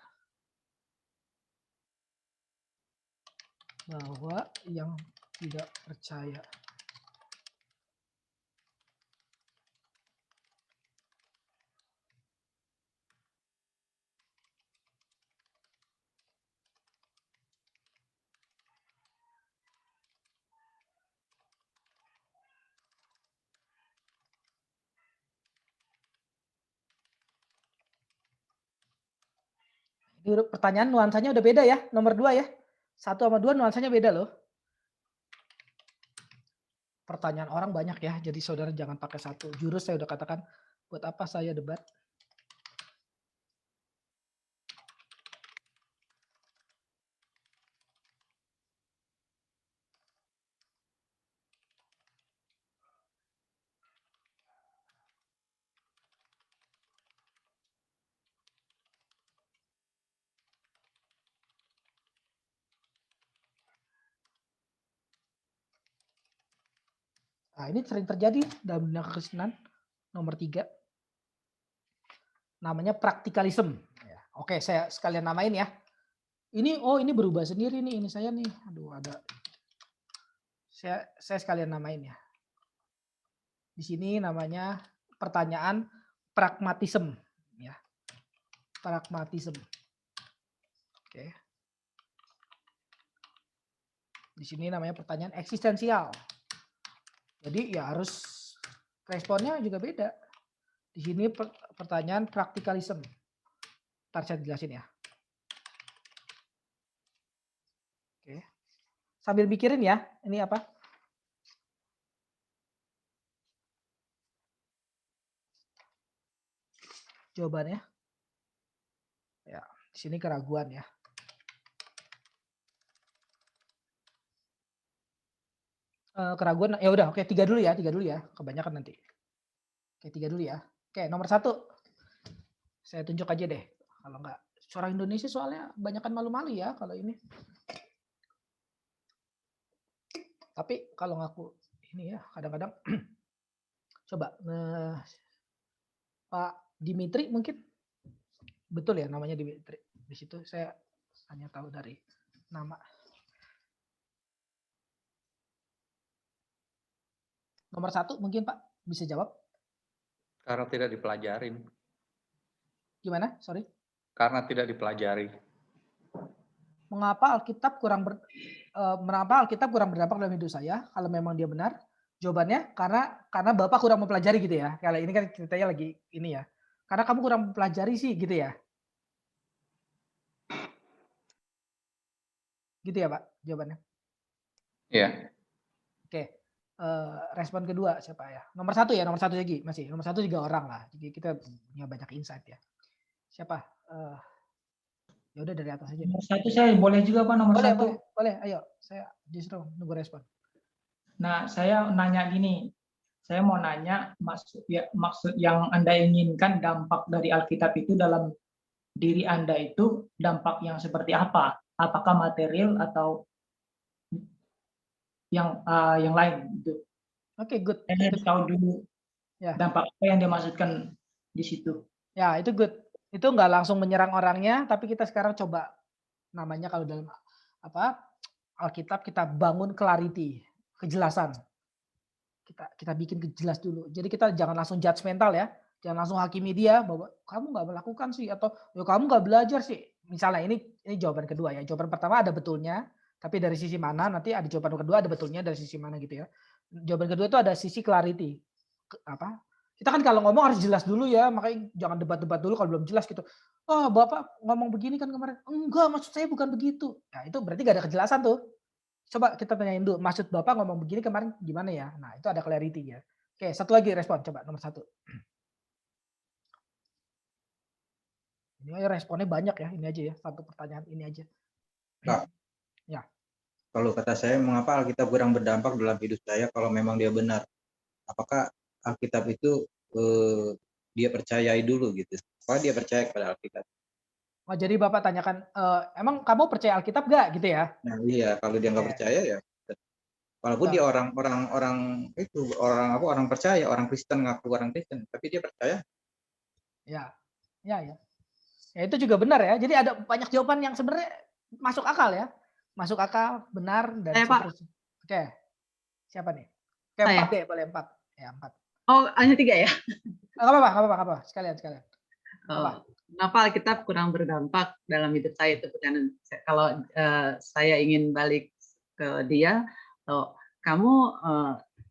Bahwa yang tidak percaya ini pertanyaan nuansanya udah beda ya, nomor 2 ya. 1 sama 2 nuansanya beda loh. Pertanyaan orang banyak ya, jadi saudara jangan pakai satu. Jurus saya udah katakan, buat apa saya debat? Nah, ini sering terjadi dalam dunia kekristenan. Nomor 3. Namanya praktikalisme. Ya. Oke, saya sekalian namain ya. Ini berubah sendiri nih, ini saya nih. Aduh, ada. Saya sekalian namain ya. Di sini namanya pertanyaan pragmatism ya. Pragmatism. Oke. Di sini namanya pertanyaan eksistensial. Jadi ya harus responnya juga beda. Di sini pertanyaan praktikalisme. Ntar saya jelasin ya. Oke. Sambil mikirin ya, ini apa? Jawabannya. Ya, di sini keraguan ya. Keraguan, ya udah, oke, 3 dulu ya, kebanyakan nanti. Oke, 3 dulu ya. Oke, nomor 1. Saya tunjuk aja deh. Kalau enggak, orang Indonesia soalnya banyakan malu-malu ya kalau ini. Tapi kalau ngaku ini ya, kadang-kadang coba Pak Dimitri mungkin betul ya namanya Dimitri. Di situ saya hanya tahu dari nama. Nomor 1 mungkin Pak bisa jawab. Karena tidak dipelajarin. Gimana? Sorry. Karena tidak dipelajari. Mengapa Alkitab kurang berdampak dalam hidup saya? Kalau memang dia benar, jawabannya karena Bapak kurang mempelajari gitu ya. Kalau ini kan ceritanya lagi ini ya. Karena kamu kurang mempelajari sih gitu ya. Gitu ya Pak jawabannya. Iya. Oke. Respon kedua siapa ya? Nomor 1 ya, nomor 1 lagi masih. Nomor 1 juga orang lah. Jadi kita punya banyak insight ya. Siapa? Ya udah dari atas aja. Nomor 1 saya boleh juga Pak, nomor 1. Boleh. Ayo, saya justru nunggu respon. Nah, saya nanya gini. Saya mau nanya maksud yang Anda inginkan dampak dari Alkitab itu dalam diri Anda itu dampak yang seperti apa? Apakah material atau yang lain gitu. Oke, good. Saya harus tahu dulu ya. Dampak apa yang dimaksudkan di situ. Ya, itu good. Itu nggak langsung menyerang orangnya, tapi kita sekarang coba namanya kalau dalam Alkitab kita bangun clarity, kejelasan. Kita bikin jelas dulu. Jadi kita jangan langsung judgmental ya, jangan langsung hakimi dia bahwa kamu nggak melakukan sih atau ya kamu nggak belajar sih. Misalnya ini jawaban kedua ya. Jawaban pertama ada betulnya, tapi dari sisi mana nanti ada jawaban kedua ada betulnya dari sisi mana gitu ya. Jawaban kedua itu ada sisi clarity. Kita kan kalau ngomong harus jelas dulu ya, makanya jangan debat-debat dulu kalau belum jelas gitu. Oh, Bapak ngomong begini kan kemarin. Enggak, maksud saya bukan begitu. Nah, itu berarti gak ada kejelasan tuh. Coba kita tanyain dulu, maksud Bapak ngomong begini kemarin gimana ya? Nah, itu ada clarity ya. Oke, satu lagi respon, coba nomor 1. Ini responnya banyak ya, ini aja ya, satu pertanyaan ini aja. Pak. Ya. Kalau kata saya, mengapa Alkitab kurang berdampak dalam hidup saya kalau memang dia benar? Apakah Alkitab itu dia percayai dulu gitu? Apakah dia percaya kepada Alkitab? Oh, jadi Bapak tanyakan, emang kamu percaya Alkitab gak gitu ya? Nah iya, kalau dia nggak percaya ya, walaupun dia orang percaya, orang Kristen, ngaku orang Kristen, tapi dia percaya. Ya. Ya itu juga benar ya. Jadi ada banyak jawaban yang sebenarnya masuk akal ya. Masuk akal, benar dan seterusnya. Oke. Siapa nih? Oke, 4 deh, boleh 4. Ya, 4. Oh, hanya 3 ya? Enggak apa-apa. Sekalian. Kenapa Alkitab kurang berdampak dalam hidup saya itu pertanyaan. Kalau saya ingin balik ke dia, kamu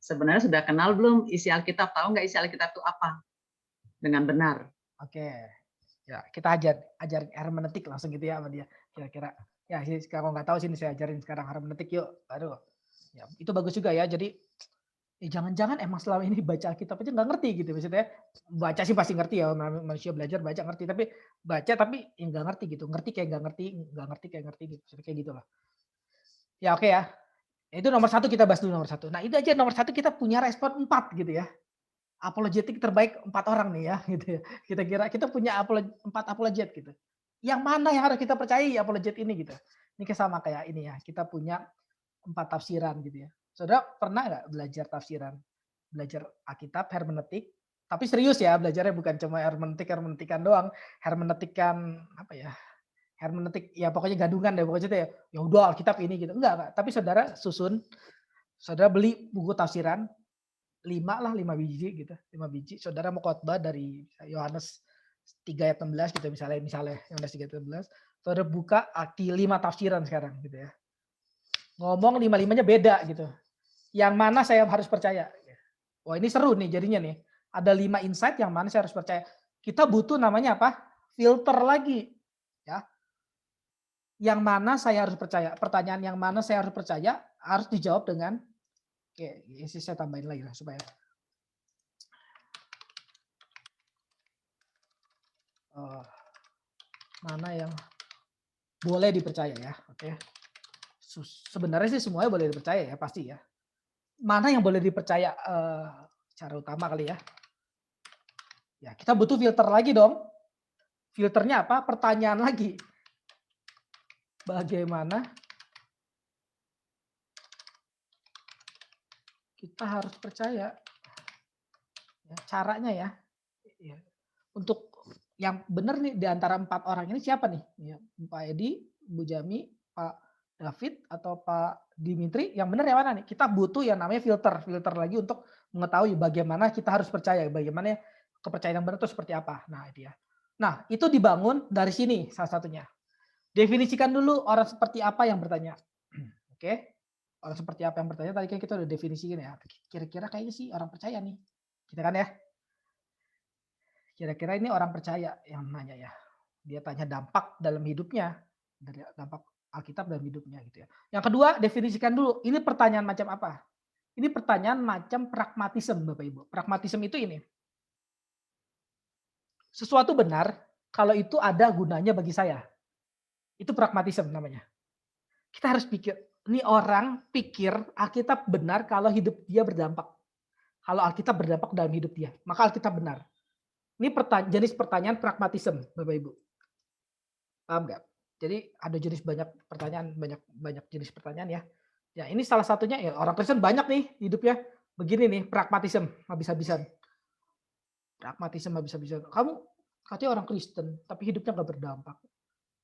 sebenarnya sudah kenal belum isi Alkitab? Tahu nggak isi Alkitab itu apa? Dengan benar. Oke. Ya, kita ajar hermeneutik langsung gitu ya sama dia. Kira-kira. Ya, kalau nggak tahu sini saya ajarin sekarang hermeneutik yuk. Aduh. Ya, itu bagus juga ya. Jadi jangan-jangan emang selama ini baca Alkitab aja nggak ngerti gitu maksudnya. Baca sih pasti ngerti ya, manusia belajar baca ngerti, tapi baca tapi nggak ngerti gitu. Ngerti kayak nggak ngerti kayak ngerti gitu. Kayak gitu lah. Ya oke ya. Itu nomor 1 kita bahas dulu nomor 1. Nah, itu aja nomor 1 kita punya respon 4 gitu ya. Apologetik terbaik 4 orang nih ya gitu ya. Kita kira kita punya 4 apologet gitu. Yang mana yang harus kita percayai apologet ini gitu. Ini sama kayak ini ya. Kita punya 4 tafsiran gitu ya. Saudara pernah nggak belajar tafsiran? Belajar Alkitab, hermeneutik, Tapi serius ya belajarnya, bukan cuma hermeneutikan doang, hermeneutikan apa ya? Hermeneutik ya pokoknya gadungan deh pokoknya itu ya. Ya udah Alkitab ini gitu. Enggak. Tapi saudara susun, saudara beli buku tafsiran 5 biji gitu, 5 biji. Saudara mau khotbah dari Yohanes 3 ayat 16 gitu misalnya Yohanes 3 ayat 16. Saudara buka 5 tafsiran sekarang gitu ya. Ngomong 5-5-nya beda gitu. Yang mana saya harus percaya? Wah, ini seru nih jadinya nih. Ada 5 insight yang mana saya harus percaya. Kita butuh namanya apa? Filter lagi. Ya. Yang mana saya harus percaya? Pertanyaan yang mana saya harus percaya harus dijawab dengan oke, ini saya tambahin lagi lah supaya mana yang boleh dipercaya ya. Oke. Sebenarnya sih semuanya boleh dipercaya ya pasti ya. Mana yang boleh dipercaya secara utama kali ya. Ya, kita butuh filter lagi dong. Filternya apa? Pertanyaan lagi. Bagaimana kita harus percaya? Ya, caranya ya. Untuk yang benar nih di antara 4 orang ini siapa nih? Ya, Pak Edi, Bu Jami, Pak David atau Pak Dimitri? Yang benar yang mana nih? Kita butuh yang namanya filter lagi untuk mengetahui bagaimana kita harus percaya, bagaimana kepercayaan yang benar itu seperti apa. Nah, dia. Nah, itu dibangun dari sini salah satunya. Definisikan dulu orang seperti apa yang bertanya. Oke. Orang seperti apa yang bertanya tadi kan kita udah definisikan ya. Kira-kira kayaknya sih orang percaya nih. Kita kan ya. Kira-kira ini orang percaya yang nanya ya. Dia tanya dampak dalam hidupnya. Dari dampak Alkitab dalam hidupnya gitu ya. Yang kedua, definisikan dulu. Ini pertanyaan macam apa? Ini pertanyaan macam pragmatisme Bapak Ibu. Pragmatisme itu ini. Sesuatu benar kalau itu ada gunanya bagi saya. Itu pragmatisme namanya. Kita harus pikir, ini orang pikir Alkitab benar kalau hidup dia berdampak. Kalau Alkitab berdampak dalam hidup dia, maka Alkitab benar. Ini jenis pertanyaan pragmatisme, Bapak Ibu. Paham nggak? Jadi ada jenis banyak pertanyaan, banyak jenis pertanyaan ya. Ya ini salah satunya ya orang Kristen banyak nih hidupnya begini nih, pragmatisme habis-habisan. Pragmatisme habis-habisan. Kamu katanya orang Kristen, tapi hidupnya nggak berdampak.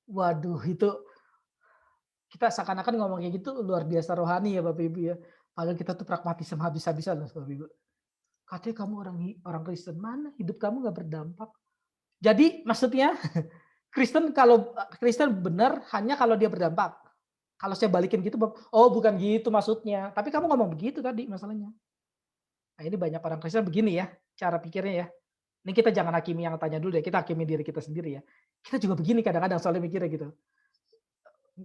Waduh, itu kita seakan-akan ngomong kayak gitu luar biasa rohani ya Bapak Ibu ya. Padahal kita tuh pragmatisme habis-habisan loh Bapak Ibu. Katanya kamu orang Kristen, mana hidup kamu nggak berdampak. Jadi maksudnya Kristen benar hanya kalau dia berdampak. Kalau saya balikin gitu, oh bukan gitu maksudnya. Tapi kamu ngomong begitu tadi masalahnya. Nah ini banyak orang Kristen begini ya, cara pikirnya ya. Ini kita jangan hakimi yang tanya dulu deh, kita hakimi diri kita sendiri ya. Kita juga begini kadang-kadang soalnya mikirnya gitu.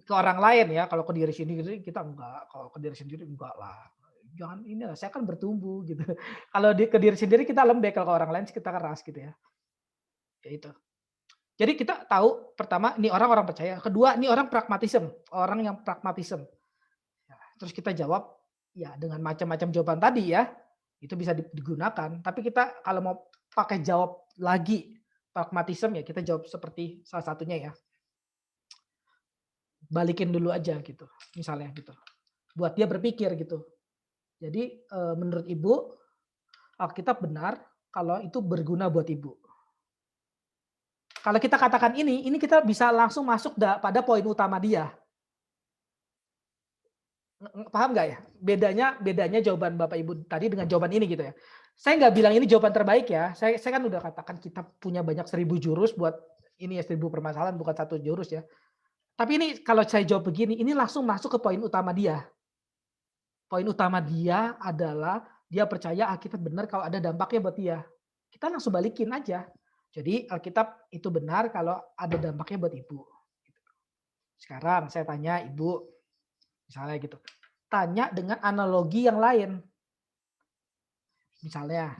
Ke orang lain ya, kalau ke diri sendiri kita enggak, kalau ke diri sendiri enggak lah. Jangan ini lah, saya kan bertumbuh gitu. Kalau ke diri sendiri kita lembek, kalau ke orang lain kita keras gitu ya. Ya itu. Jadi kita tahu pertama ini orang percaya, kedua ini orang pragmatisme, orang yang pragmatisme. Ya, terus kita jawab ya dengan macam-macam jawaban tadi ya, itu bisa digunakan. Tapi kita kalau mau pakai jawab lagi pragmatisme ya kita jawab seperti salah satunya ya. Balikin dulu aja gitu, misalnya gitu. Buat dia berpikir gitu. Jadi menurut Ibu Alkitab benar kalau itu berguna buat Ibu. Kalau kita katakan ini kita bisa langsung masuk pada poin utama dia. Paham nggak ya? Bedanya jawaban Bapak Ibu tadi dengan jawaban ini gitu ya. Saya nggak bilang ini jawaban terbaik ya. Saya kan udah katakan kita punya banyak 1000 jurus buat ini ya 1000 permasalahan bukan 1 jurus ya. Tapi ini kalau saya jawab begini, ini langsung masuk ke poin utama dia. Poin utama dia adalah dia percaya Alkitab benar kalau ada dampaknya buat dia. Kita langsung balikin aja. Jadi Alkitab itu benar kalau ada dampaknya buat Ibu. Sekarang saya tanya Ibu, misalnya gitu. Tanya dengan analogi yang lain. Misalnya,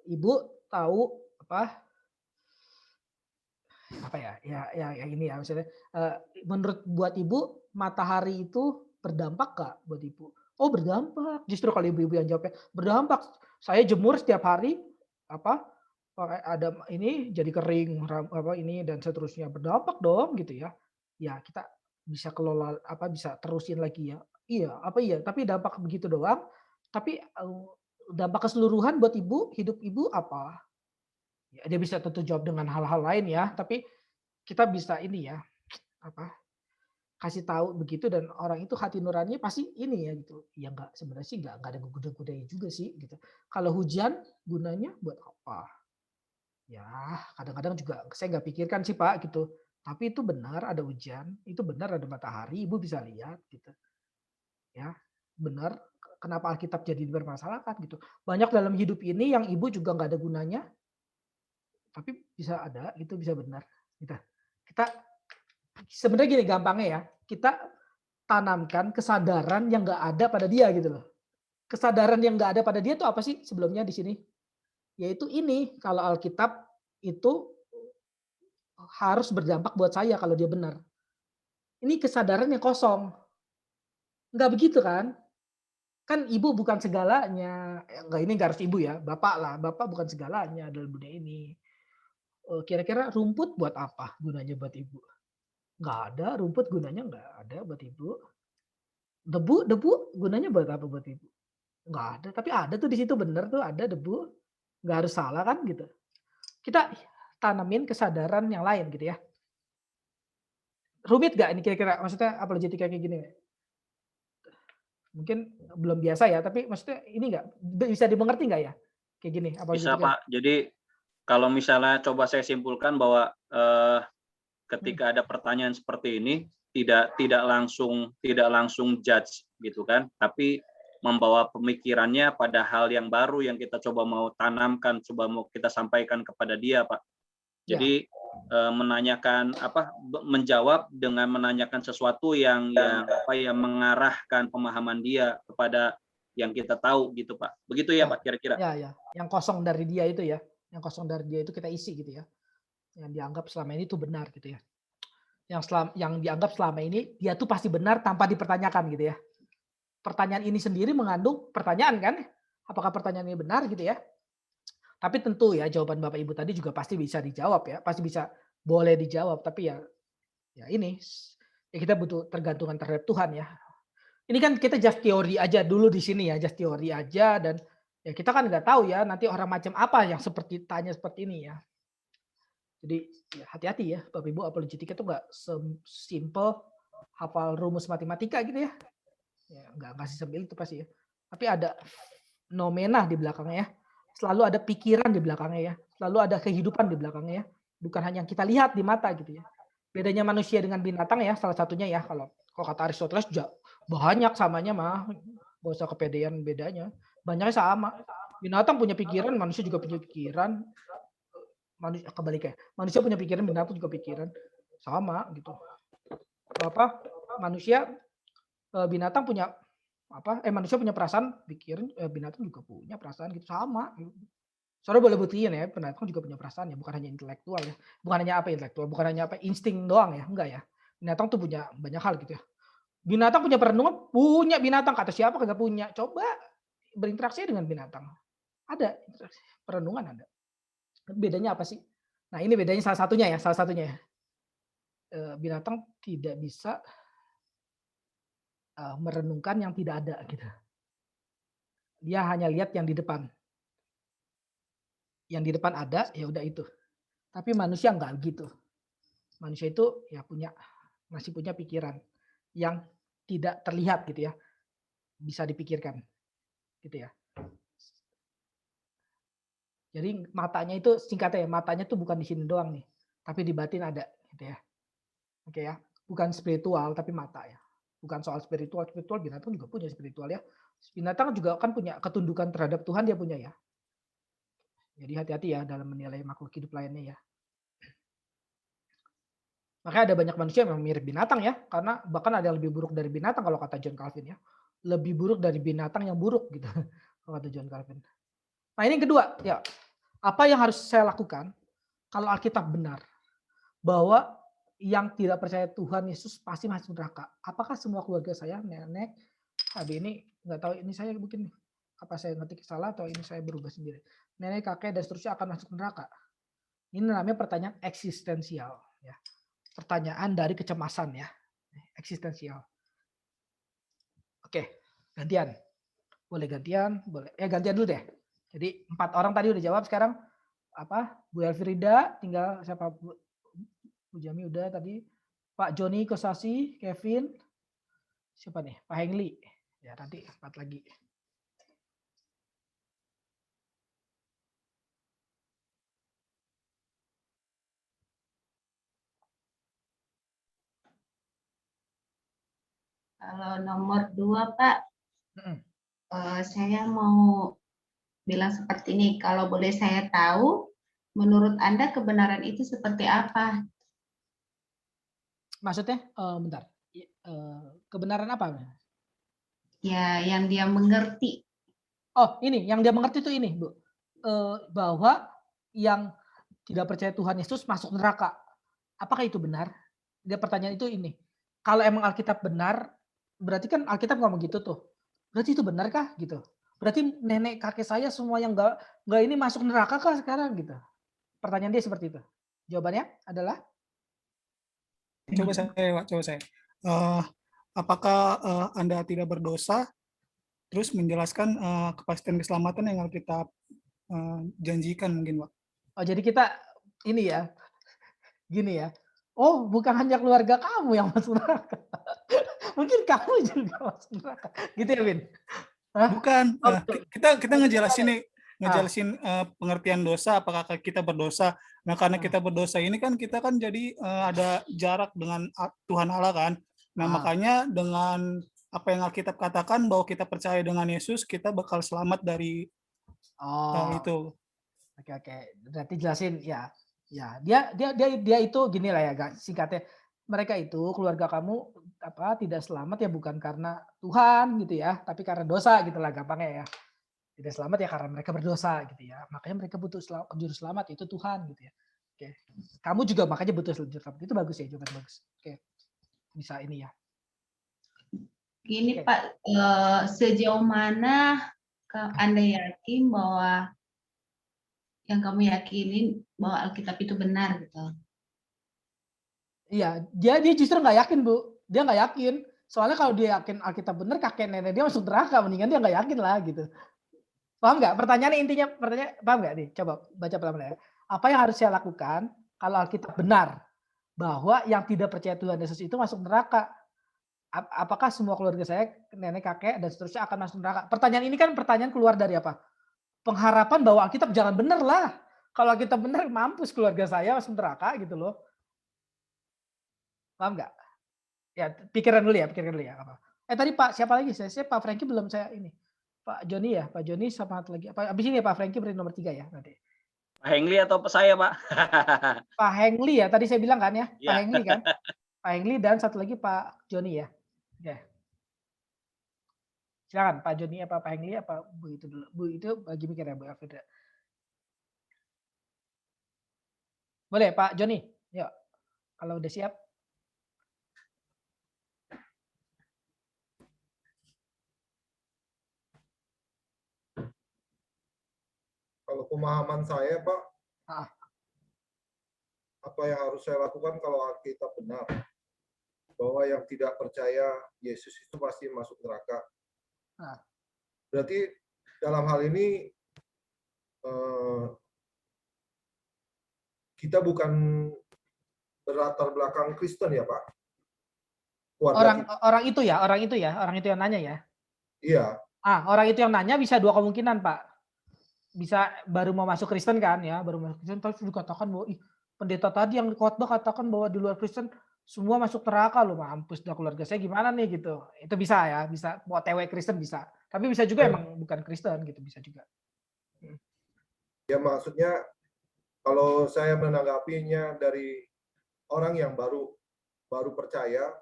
Ibu tahu apa ya ini ya misalnya. Menurut buat Ibu matahari itu berdampak nggak buat Ibu? Oh berdampak. Justru kalau ibu-ibu yang jawabnya berdampak. Saya jemur setiap hari ada ini jadi kering ini dan seterusnya berdampak dong gitu ya. Ya kita bisa kelola bisa terusin lagi ya. Iya, tapi dampak begitu doang. Tapi dampak keseluruhan buat ibu, hidup ibu apa? Ya, dia bisa tentu jawab dengan hal-hal lain ya, tapi kita bisa ini ya, apa, kasih tahu begitu dan orang itu hati nuraninya pasti ini ya gitu. Ya enggak, sebenarnya sih enggak ada goda-godanya juga sih gitu. Kalau hujan gunanya buat apa? Ya, kadang-kadang juga saya nggak pikirkan sih Pak gitu. Tapi itu benar ada hujan, itu benar ada matahari, ibu bisa lihat gitu. Ya, benar. Kenapa Alkitab jadi dipermasalahkan gitu. Banyak dalam hidup ini yang ibu juga nggak ada gunanya, tapi bisa ada, itu bisa benar. Gitu. Kita sebenarnya gini gampangnya ya, kita tanamkan kesadaran yang nggak ada pada dia gitu loh. Kesadaran yang nggak ada pada dia itu apa sih sebelumnya di sini? Yaitu ini, kalau Alkitab itu harus berdampak buat saya kalau dia benar. Ini kesadaran yang kosong. Enggak begitu kan? Kan ibu bukan segalanya. Enggak, ini enggak harus ibu ya, bapak lah. Bapak bukan segalanya dalam dunia ini. Kira-kira rumput buat apa gunanya buat ibu? Enggak ada, rumput gunanya enggak ada buat ibu. Debu gunanya buat apa buat ibu? Enggak ada, tapi ada tuh di situ bener tuh ada debu. Enggak harus salah kan gitu. Kita tanamin kesadaran yang lain gitu ya. Rumit nggak ini kira-kira? Maksudnya apologetika kayak gini? Mungkin belum biasa ya, tapi maksudnya ini nggak bisa dimengerti nggak ya? Kayak gini Bisa apologetika? Pak. Jadi kalau misalnya coba saya simpulkan bahwa ketika ada pertanyaan seperti ini tidak langsung judge gitu kan, tapi membawa pemikirannya pada hal yang baru yang kita coba mau tanamkan, coba mau kita sampaikan kepada dia, Pak. Jadi menanyakan menjawab dengan menanyakan sesuatu yang mengarahkan pemahaman dia kepada yang kita tahu gitu Pak. Begitu ya Pak kira-kira. Ya. Yang kosong dari dia itu ya. Yang kosong dari dia itu kita isi gitu ya. Yang dianggap selama ini itu benar gitu ya. Yang dianggap selama ini dia tuh pasti benar tanpa dipertanyakan gitu ya. Pertanyaan ini sendiri mengandung pertanyaan kan? Apakah pertanyaan ini benar gitu ya? Tapi tentu ya jawaban Bapak Ibu tadi juga pasti bisa dijawab ya, pasti bisa boleh dijawab. Tapi ya ini ya kita butuh tergantungan terhadap Tuhan ya. Ini kan kita just teori aja dulu di sini ya, just teori aja dan ya kita kan nggak tahu ya nanti orang macam apa yang seperti tanya seperti ini ya. Jadi ya hati-hati ya Bapak Ibu, apologetika itu nggak simple hafal rumus matematika gitu ya. Ya nggak simple itu pasti ya. Tapi ada nomena di belakangnya ya. Selalu ada pikiran di belakangnya ya. Selalu ada kehidupan di belakangnya ya. Bukan hanya yang kita lihat di mata gitu ya. Bedanya manusia dengan binatang ya, salah satunya ya kalau kata Aristoteles banyak samanya mah. Gak usah kepedean bedanya. Banyaknya sama. Binatang punya pikiran, manusia juga punya pikiran. Manusia kebaliknya. Manusia punya pikiran, binatang juga pikiran. Sama gitu. Manusia binatang punya manusia punya perasaan, pikiran, binatang juga punya perasaan gitu sama. Saudara boleh buktiin ya, binatang juga punya perasaan ya, bukan hanya intelektual ya. Bukan hanya intelektual, bukan hanya insting doang ya, enggak ya. Binatang tuh punya banyak hal gitu ya. Binatang punya perenungan, punya binatang, kata siapa kagak punya. Coba berinteraksi dengan binatang. Ada perenungan ada. Bedanya apa sih? Nah, ini bedanya salah satunya ya. Binatang tidak bisa merenungkan yang tidak ada gitu. Dia hanya lihat yang di depan. Yang di depan ada, ya udah itu. Tapi manusia enggak gitu. Manusia itu ya masih punya pikiran yang tidak terlihat gitu ya. Bisa dipikirkan. Gitu ya. Jadi matanya itu singkatnya ya, matanya tuh bukan di sini doang nih, tapi di batin ada gitu ya. Oke ya. Bukan spiritual tapi mata ya. Bukan soal spiritual binatang juga punya spiritual ya. Binatang juga kan punya ketundukan terhadap Tuhan, dia punya ya. Jadi hati-hati ya dalam menilai makhluk hidup lainnya ya. Makanya ada banyak manusia yang mirip binatang ya, karena bahkan ada yang lebih buruk dari binatang kalau kata John Calvin ya. Lebih buruk dari binatang yang buruk gitu kalau kata John Calvin. Nah ini yang kedua ya, apa yang harus saya lakukan kalau Alkitab benar bahwa yang tidak percaya Tuhan Yesus pasti masuk neraka? Apakah semua keluarga saya, nenek, adik ini nggak tahu ini saya mungkin apa saya ngetik salah atau ini saya berubah sendiri. Nenek, kakek dan seterusnya akan masuk neraka. Ini namanya pertanyaan eksistensial ya. Pertanyaan dari kecemasan ya. Eksistensial. Oke, gantian. Boleh gantian, boleh. Gantian dulu deh. Jadi 4 orang tadi udah jawab, sekarang Bu Elfrida, tinggal siapa? Bu Jami udah tadi. Pak Joni Kosasi, Kevin, siapa nih? Pak Hengli. Ya nanti 4 lagi. Kalau nomor 2, Pak, Mm-mm. saya mau bilang seperti ini. Kalau boleh saya tahu, menurut Anda kebenaran itu seperti apa? Maksudnya, bentar. Kebenaran apa? Ya, yang dia mengerti. Oh, ini yang dia mengerti itu ini, Bu. Bahwa yang tidak percaya Tuhan Yesus masuk neraka. Apakah itu benar? Dia pertanyaan itu ini. Kalau emang Alkitab benar, berarti kan Alkitab ngomong gitu tuh. Berarti itu benarkah gitu? Berarti nenek kakek saya semua yang enggak ini masuk neraka kah sekarang gitu? Pertanyaan dia seperti itu. Jawabannya adalah Coba saya. Apakah Anda tidak berdosa? Terus menjelaskan kepastian keselamatan yang Alkitab janjikan mungkin, Pak. oh jadi kita ini ya, gini ya. Oh, bukan hanya keluarga kamu yang masuk neraka. Mungkin kamu juga masuk neraka. Gitu ya, Win? Hah? Bukan. Oh, Kita ngejelasin pengertian dosa, apakah kita berdosa. Nah, karena kita berdosa ini kan kita kan jadi ada jarak dengan Tuhan Allah kan. Nah, makanya dengan apa yang Alkitab katakan bahwa kita percaya dengan Yesus, kita bakal selamat dari itu. Oke. Berarti jelasin ya. Ya, dia itu gini lah ya, guys, singkatnya. Mereka itu keluarga kamu tidak selamat ya bukan karena Tuhan gitu ya, tapi karena dosa gitu lah gampangnya ya. Tidak selamat ya karena mereka berdosa gitu ya. Makanya mereka butuh juru selamat itu Tuhan gitu ya. Oke. Kamu juga makanya butuh juru selamat. Itu bagus ya, jawaban bagus. Oke. Bisa ini ya. Gini, Pak, sejauh mana Anda yakin bahwa yang kamu yakinin bahwa Alkitab itu benar gitu? Iya, dia justru nggak yakin, Bu. Dia nggak yakin. Soalnya kalau dia yakin Alkitab benar, kakek nenek dia masuk neraka, mendingan dia nggak yakin lah gitu. Paham nggak? Pertanyaannya intinya, paham nggak nih? Coba baca pelan-pelan ya. Apa yang harus saya lakukan kalau Alkitab benar bahwa yang tidak percaya Tuhan Yesus itu masuk neraka? Apakah semua keluarga saya, nenek, kakek, dan seterusnya akan masuk neraka? Pertanyaan ini kan pertanyaan keluar dari apa? Pengharapan bahwa Alkitab jangan benar lah. Kalau Alkitab benar, mampus keluarga saya masuk neraka gitu loh. Paham nggak? Ya, pikiran dulu ya. Tadi Pak, siapa lagi? Saya Pak Franky belum saya ini. Pak Joni ya, Pak Joni sama satu lagi. Abis ini ya Pak Franky beri nomor 3 ya nanti. Pak Hengli atau saya, Pak? Pak Hengli ya, tadi saya bilang kan ya, Pak Ya. Hengli kan. Pak Hengli dan satu lagi Pak Joni ya. Oke. Silakan Pak Joni apa Pak Hengli apa Bu itu dulu. Bu itu bagi mikir ya Bu Alfreda. Boleh Pak Joni? Yuk. Kalau udah siap. Kalau pemahaman saya, Pak, apa yang harus saya lakukan kalau Alkitab benar? Bahwa yang tidak percaya Yesus itu pasti masuk neraka. Berarti dalam hal ini kita bukan berlatar belakang Kristen ya, Pak? Orang itu yang nanya ya. Iya. Orang itu yang nanya bisa 2 kemungkinan, Pak. Bisa baru mau masuk Kristen kan ya, baru masuk Kristen terus dikatakan bahwa pendeta tadi yang khotbah katakan bahwa di luar Kristen semua masuk neraka loh, mampus dah keluarga saya gimana nih gitu. Itu bisa ya, bisa mau TW Kristen bisa. Tapi bisa juga emang bukan Kristen gitu, bisa juga. Ya maksudnya kalau saya menanggapinya dari orang yang baru percaya,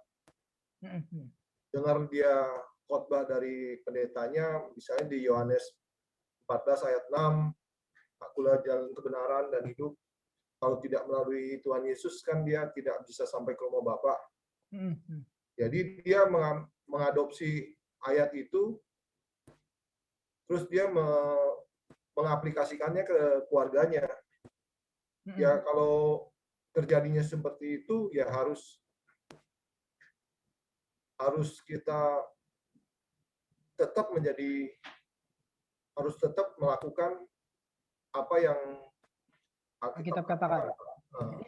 dengar dia khotbah dari pendetanya, misalnya di Yohanes 14 ayat 6, akulah jalan kebenaran dan hidup. Kalau tidak melalui Tuhan Yesus kan dia tidak bisa sampai ke rumah Bapa. Jadi dia mengadopsi ayat itu, terus dia mengaplikasikannya ke keluarganya. Ya kalau terjadinya seperti itu ya harus kita tetap menjadi harus tetap melakukan apa yang Alkitab katakan. Nah,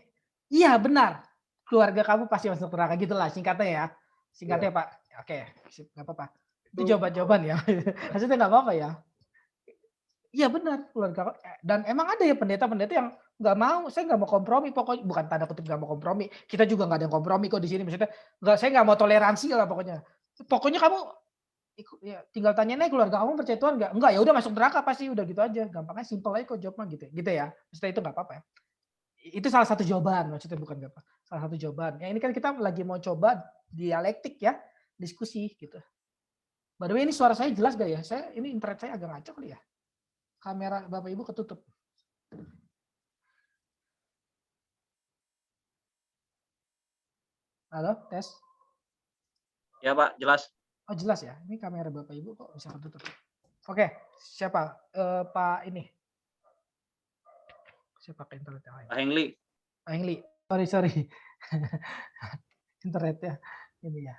Iya benar. Keluarga kamu pasti masuk neraka gitulah singkatnya ya. Singkatnya Pak. Oke, nggak apa-apa. Itu jawaban-jawaban ya. Maksudnya nggak apa-apa ya. Iya benar keluarga. Dan emang ada ya pendeta-pendeta yang nggak mau. Saya nggak mau kompromi. Pokoknya bukan tanda kutip nggak mau kompromi. Kita juga nggak ada yang kompromi kok di sini. Maksudnya nggak, saya nggak mau toleransi lah pokoknya. Pokoknya kamu ya, tinggal tanyain aja keluarga kamu percaya Tuhan nggak? Enggak, ya udah masuk neraka pasti, udah gitu aja. Gampangnya simple aja kok jawabnya gitu. Gitu ya. Maksudnya itu nggak apa-apa ya. Itu salah satu jawaban, maksudnya bukan apa. Salah satu jawaban. Ya ini kan kita lagi mau coba dialektik ya, diskusi gitu. By the way ini suara saya jelas gak ya? Saya ini internet saya agak ngaco kali ya. Kamera Bapak Ibu ketutup. Halo, tes. Ya Pak, jelas. Oh jelas ya. Ini kamera Bapak Ibu kok bisa ketutup. Oke, siapa? Pak ini. Siapa ke internet yang lain? Pak Hengli. Pak Hengli. Sorry. Internetnya ini ya.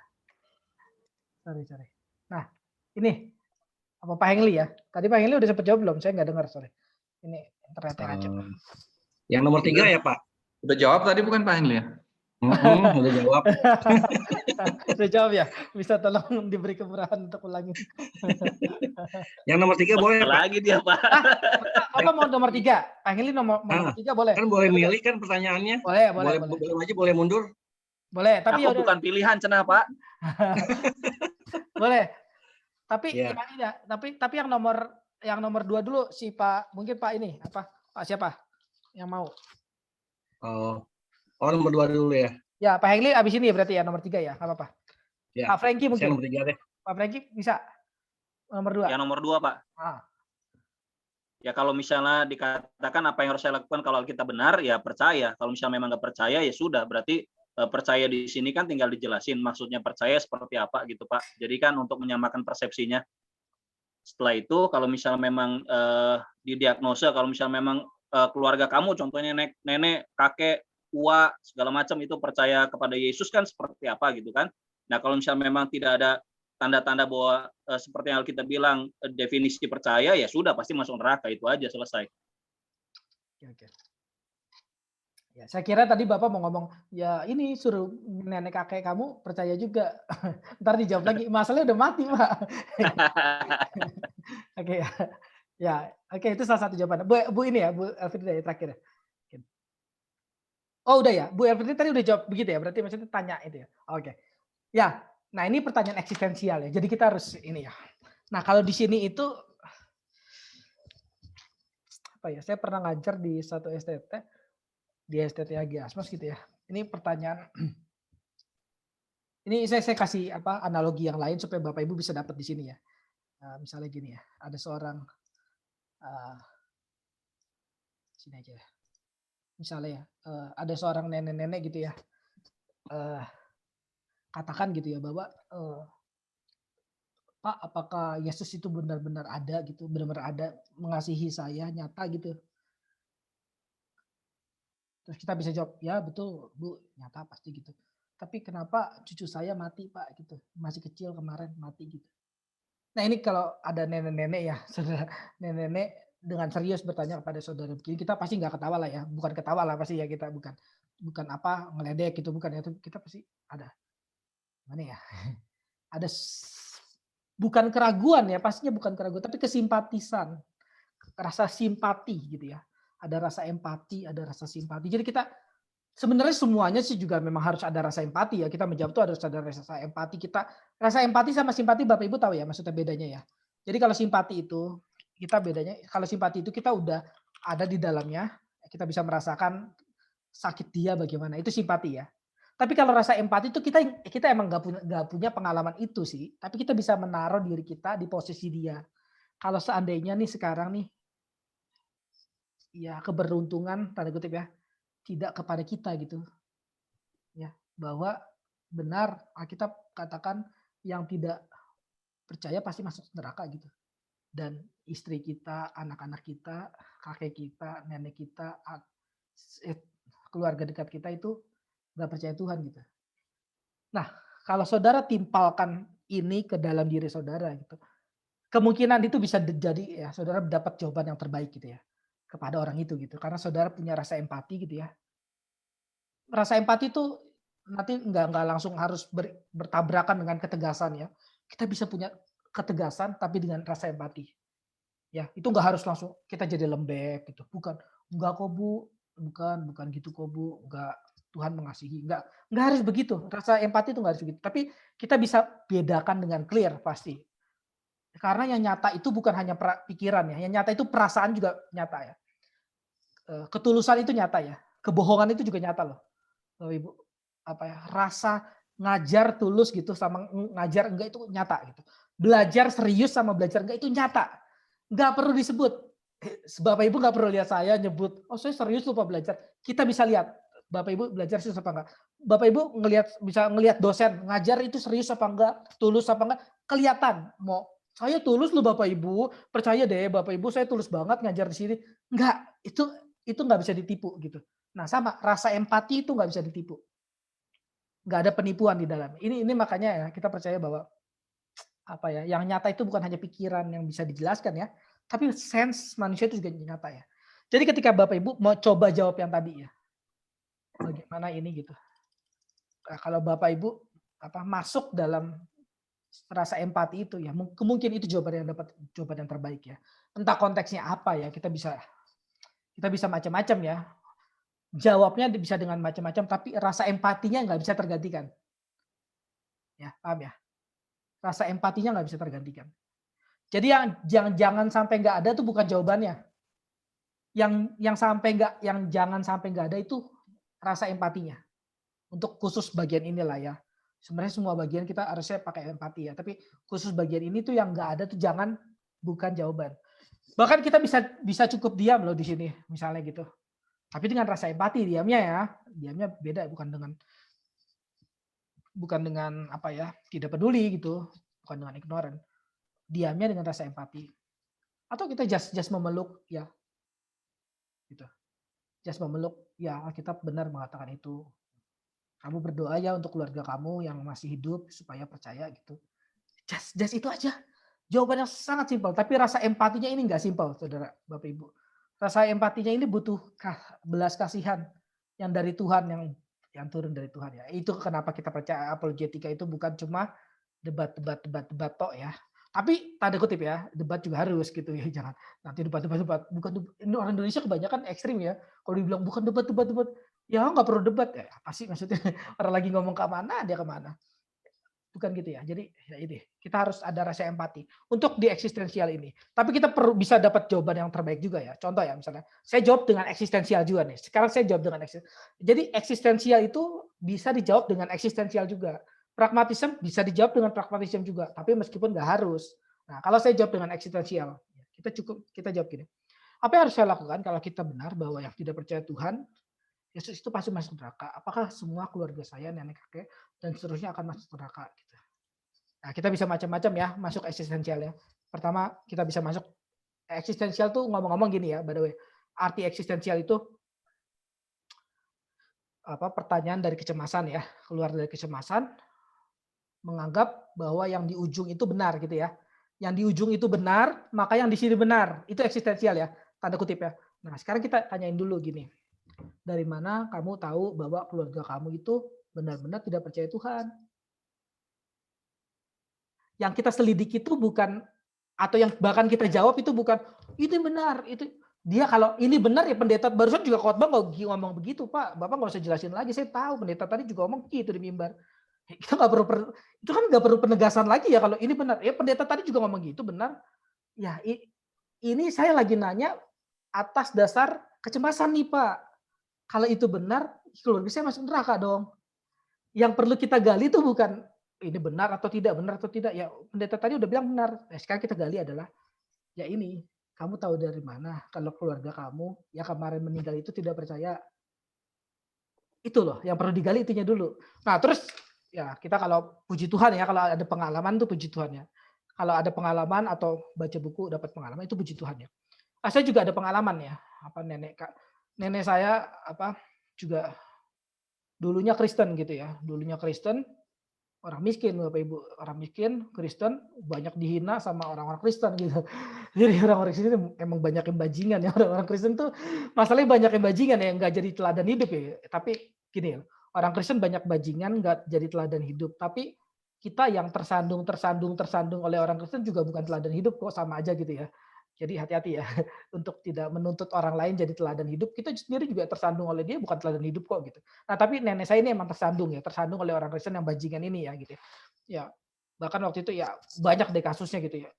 Sorry. Nah, ini apa Pak Hengli ya? Tadi Pak Hengli udah sempat jawab belum? Saya nggak dengar, sorry. Ini internetnya ngaco. Yang nomor 3 ya Pak? Udah jawab tadi bukan Pak Hengli ya? Udah jawab. Udah jawab ya? Bisa tolong diberi kemurahan untuk ulangi. Yang nomor 3 boleh Pak? Lagi dia Pak. Apa mau nomor 3? Pak Hengli nomor 3 boleh? Kan boleh milih kan pertanyaannya. Boleh. Boleh maju, boleh mundur. Boleh, tapi aku bukan pilihan cenah Pak. Boleh. Tapi Ya. tapi yang nomor 2 dulu si Pak, mungkin Pak ini apa? Pak siapa yang mau? Oh, nomor 2 dulu ya. Ya, Pak Hengli abis ini ya berarti ya nomor 3 ya, nggak apa-apa. Ya. Pak Franky mungkin. Saya nomor 3 deh. Pak Franky bisa nomor 2. Yang nomor 2 Pak. Ya kalau misalnya dikatakan apa yang harus saya lakukan kalau kita benar, ya percaya. Kalau misalnya memang nggak percaya, ya sudah. Berarti percaya di sini kan tinggal dijelasin maksudnya percaya seperti apa gitu Pak. Jadi kan untuk menyamakan persepsinya. Setelah itu kalau misalnya memang didiagnosa, kalau misalnya memang keluarga kamu contohnya nenek, kakek, tua segala macam itu percaya kepada Yesus kan seperti apa gitu kan. Nah kalau misalnya memang tidak ada tanda-tanda bahwa seperti yang kita bilang definisi percaya, ya sudah pasti masuk neraka, itu aja selesai. Oke. Ya, saya kira tadi Bapak mau ngomong, ya ini suruh nenek kakek kamu percaya juga. Ntar dijawab lagi, masalahnya udah mati Pak. Oke ya. Ya, oke itu salah satu jawaban. Bu ini ya, Bu Elfrida ya terakhir. Oh udah ya, Bu Elfrida tadi udah jawab begitu ya, berarti maksudnya tanya itu ya. Oke. Ya, nah ini pertanyaan eksistensial ya, jadi kita harus ini ya. Nah kalau di sini itu, apa ya, saya pernah ngajar di satu STT, di STT Agi Asmos gitu ya. Ini pertanyaan, ini saya kasih apa analogi yang lain supaya Bapak Ibu bisa dapat di sini ya. Misalnya gini ya, ada seorang, sini aja ya. Misalnya ya, ada seorang nenek-nenek gitu ya, katakan gitu ya bahwa Pak, apakah Yesus itu benar-benar ada gitu, benar-benar ada mengasihi saya nyata gitu. Terus kita bisa jawab, ya betul Bu, nyata pasti gitu. Tapi kenapa cucu saya mati Pak gitu, masih kecil kemarin mati gitu. Nah ini kalau ada nenek-nenek ya, saudara nenek-nenek dengan serius bertanya kepada saudara begini, kita pasti nggak ketawa lah ya, bukan ketawa lah pasti ya, kita bukan apa ngeledek gitu, bukan ya, kita pasti ada mana ya, ada bukan keraguan ya, pastinya bukan keraguan, tapi kesimpatisan, rasa simpati gitu ya, ada rasa empati, ada rasa simpati. Jadi kita sebenarnya semuanya sih juga memang harus ada rasa empati ya, kita menjawab tuh harus ada rasa empati. Kita rasa empati sama simpati Bapak Ibu tahu ya maksudnya bedanya ya. Jadi kalau simpati itu kita bedanya, kalau simpati itu kita udah ada di dalamnya, kita bisa merasakan sakit dia bagaimana, itu simpati ya. Tapi kalau rasa empati itu kita emang nggak punya pengalaman itu sih, tapi kita bisa menaruh diri kita di posisi dia. Kalau seandainya nih sekarang nih, ya keberuntungan tanda kutip ya, tidak kepada kita gitu, ya bahwa benar Alkitab katakan yang tidak percaya pasti masuk neraka gitu. Dan istri kita, anak-anak kita, kakek kita, nenek kita, keluarga dekat kita itu nggak percaya Tuhan gitu. Nah, kalau saudara timpalkan ini ke dalam diri saudara gitu, kemungkinan itu bisa jadi ya saudara dapat jawaban yang terbaik gitu ya kepada orang itu gitu. Karena saudara punya rasa empati gitu ya. Rasa empati itu nanti nggak langsung harus bertabrakan dengan ketegasan ya. Kita bisa punya ketegasan tapi dengan rasa empati. Ya, itu nggak harus langsung kita jadi lembek gitu. Bukan, enggak kok Bu, bukan gitu kok Bu, enggak, Tuhan mengasihi. Enggak harus begitu. Rasa empati itu enggak harus begitu. Tapi kita bisa bedakan dengan clear pasti. Karena yang nyata itu bukan hanya pikiran ya, yang nyata itu perasaan juga nyata ya. Ketulusan itu nyata ya. Kebohongan itu juga nyata loh. Bapak Ibu, apa ya? Rasa ngajar tulus gitu sama ngajar enggak itu nyata gitu. Belajar serius sama belajar enggak itu nyata. Nggak perlu disebut. Bapak Ibu nggak perlu lihat saya nyebut, oh saya serius lupa belajar. Kita bisa lihat, Bapak Ibu belajar serius apa enggak. Bapak Ibu bisa ngelihat dosen, ngajar itu serius apa enggak, tulus apa enggak, kelihatan. Mau saya tulus loh Bapak Ibu, percaya deh Bapak Ibu saya tulus banget ngajar di sini. Enggak, itu nggak bisa ditipu gitu. Nah sama, rasa empati itu nggak bisa ditipu. Nggak ada penipuan di dalam. Ini makanya ya kita percaya bahwa apa ya, yang nyata itu bukan hanya pikiran yang bisa dijelaskan ya, tapi sense manusia itu juga nyata ya. Jadi ketika Bapak Ibu mau coba jawab yang tadi ya, bagaimana ini gitu. Nah, kalau Bapak Ibu masuk dalam rasa empati itu ya, mungkin itu jawaban yang terbaik ya. Entah konteksnya apa ya, kita bisa macam-macam ya. Jawabnya bisa dengan macam-macam, tapi rasa empatinya nggak bisa tergantikan. Ya, paham ya? Rasa empatinya nggak bisa tergantikan. Jadi yang jangan sampai nggak ada itu bukan jawabannya. Yang jangan sampai nggak ada itu rasa empatinya. Untuk khusus bagian inilah ya. Sebenarnya semua bagian kita harusnya pakai empati ya. Tapi khusus bagian ini tuh yang nggak ada tuh bukan jawaban. Bahkan kita bisa cukup diam loh di sini, misalnya gitu. Tapi dengan rasa empati diamnya beda, bukan dengan apa ya, tidak peduli gitu, bukan dengan ignorant. Diamnya dengan rasa empati. Atau kita just memeluk ya. Gitu. Just memeluk ya, Alkitab benar mengatakan itu. Kamu berdoa ya untuk keluarga kamu yang masih hidup supaya percaya gitu. Just itu aja. Jawabannya sangat simpel, tapi rasa empatinya ini enggak simpel, Saudara, Bapak Ibu. Rasa empatinya ini butuh belas kasihan yang dari Tuhan, yang turun dari Tuhan ya. Itu kenapa kita percaya apologetika itu bukan cuma debat tok ya. Tapi tanda kutip ya, debat juga harus gitu ya. Jangan nanti debat. Bukan ini orang Indonesia kebanyakan ekstrim ya. Kalau dibilang bukan debat. Ya nggak perlu debat ya. Apa sih maksudnya? Orang lagi ngomong ke mana, dia kemana? Bukan gitu ya. Jadi ya ini, kita harus ada rasa empati untuk di eksistensial ini. Tapi kita perlu bisa dapat jawaban yang terbaik juga ya. Contoh ya misalnya, saya jawab dengan eksistensial juga nih. Sekarang saya jawab dengan eksistensial. Jadi eksistensial itu bisa dijawab dengan eksistensial juga. Pragmatisme bisa dijawab dengan pragmatisme juga. Tapi meskipun nggak harus. Nah kalau saya jawab dengan eksistensial, kita jawab gini. Apa yang harus saya lakukan kalau kita benar bahwa yang tidak percaya Tuhan, Yesus itu pasti masuk neraka. Apakah semua keluarga saya, nenek kakek, dan seterusnya akan masuk neraka? Gitu. Nah, kita bisa macam-macam ya masuk eksistensial ya. Pertama, kita bisa masuk eksistensial tuh ngomong-ngomong gini ya, by the way. Arti eksistensial itu pertanyaan dari kecemasan ya, keluar dari kecemasan, menganggap bahwa yang di ujung itu benar gitu ya. Yang di ujung itu benar, maka yang di sini benar. Itu eksistensial ya, tanda kutip ya. Nah, sekarang kita tanyain dulu gini. Dari mana kamu tahu bahwa keluarga kamu itu benar-benar tidak percaya Tuhan? Yang kita selidiki itu bukan, atau yang bahkan kita jawab itu bukan, itu benar, itu dia kalau ini benar ya pendeta barusan juga khotbah ngomong begitu Pak, Bapak nggak usah jelasin lagi, saya tahu pendeta tadi juga ngomong gitu di mimbar. Kita nggak perlu, itu kan nggak perlu penegasan lagi ya kalau ini benar, ya pendeta tadi juga ngomong gitu benar. Ya ini saya lagi nanya atas dasar kecemasan nih Pak. Kalau itu benar, keluarga saya masuk neraka dong. Yang perlu kita gali itu bukan ini benar atau tidak. Ya pendeta tadi udah bilang benar. Nah, sekarang kita gali adalah, ya ini, kamu tahu dari mana kalau keluarga kamu yang kemarin meninggal itu tidak percaya? Itu loh, yang perlu digali itunya dulu. Nah terus, ya kita kalau puji Tuhan ya, kalau ada pengalaman tuh puji Tuhan ya. Kalau ada pengalaman atau baca buku dapat pengalaman itu puji Tuhan ya. Saya juga ada pengalaman ya, nenek saya juga dulunya Kristen gitu ya, dulunya Kristen, orang miskin, Bapak Ibu. Orang miskin, Kristen banyak dihina sama orang-orang Kristen gitu. Jadi orang-orang Kristen emang banyak yang bajingan ya. Orang-orang Kristen tuh masalahnya banyak yang bajingan ya, nggak jadi teladan hidup ya. Tapi gini ya, orang Kristen banyak bajingan nggak jadi teladan hidup. Tapi kita yang tersandung oleh orang Kristen juga bukan teladan hidup kok, sama aja gitu ya. Jadi hati-hati ya untuk tidak menuntut orang lain jadi teladan hidup. Kita sendiri juga tersandung oleh dia bukan teladan hidup kok gitu. Nah, tapi nenek saya ini emang tersandung oleh orang Kristen yang bajingan ini ya gitu ya. Ya, bahkan waktu itu ya banyak deh kasusnya gitu ya.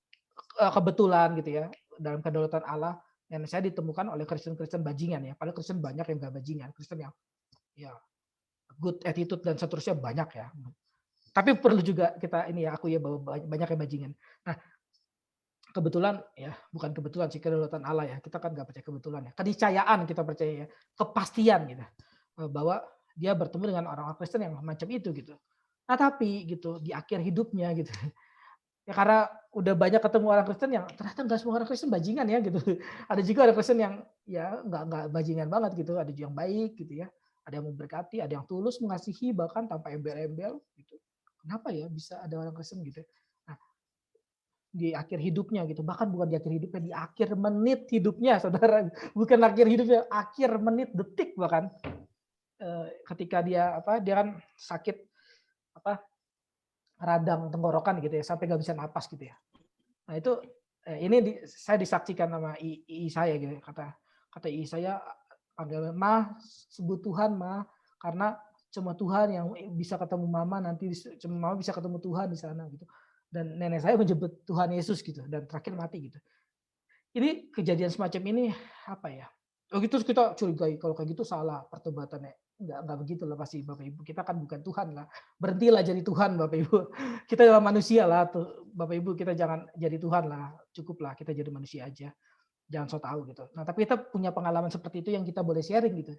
Kebetulan gitu ya, dalam kedaulatan Allah nenek saya ditemukan oleh Kristen-Kristen bajingan ya. Padahal Kristen banyak yang enggak bajingan, Kristen yang ya good attitude dan seterusnya banyak ya. Tapi perlu juga kita ini ya, aku ya bahwa banyak yang bajingan. Nah, kebetulan ya, bukan kebetulan sih, kedaulatan Allah ya. Kita kan nggak percaya kebetulan ya. Keniscayaan kita percaya ya, kepastian gitu. Bahwa dia bertemu dengan orang-orang Kristen yang macam itu gitu. Nah, tapi gitu di akhir hidupnya gitu. Ya karena udah banyak ketemu orang Kristen yang ternyata nggak semua orang Kristen bajingan ya gitu. Ada juga orang Kristen yang ya nggak bajingan banget gitu. Ada juga yang baik gitu ya. Ada yang memberkati, ada yang tulus mengasihi bahkan tanpa embel-embel gitu. Kenapa ya bisa ada orang Kristen gitu? Nah, di akhir hidupnya gitu, bahkan bukan di akhir hidupnya, di akhir menit hidupnya, saudara, bukan akhir hidupnya, akhir menit detik bahkan, ketika dia kan sakit radang tenggorokan gitu ya, sampai nggak bisa napas gitu ya. Nah itu ini saya disaksikan sama ii saya gitu, kata ii saya, panggil Ma, sebut Tuhan Ma, karena cuma Tuhan yang bisa ketemu Mama nanti, cuma Mama bisa ketemu Tuhan di sana gitu. Dan nenek saya menyebut Tuhan Yesus gitu dan terakhir mati gitu. Ini kejadian semacam ini apa ya? Oh gitu kita curigai kalau kayak gitu salah pertobatannya. Enggak begitu lah pasti Bapak Ibu. Kita kan bukan Tuhan lah. Berhentilah jadi Tuhan Bapak Ibu. Kita adalah manusia lah tuh Bapak Ibu, kita jangan jadi Tuhan lah. Cukuplah kita jadi manusia aja. Jangan so tahu gitu. Nah, tapi kita punya pengalaman seperti itu yang kita boleh sharing gitu.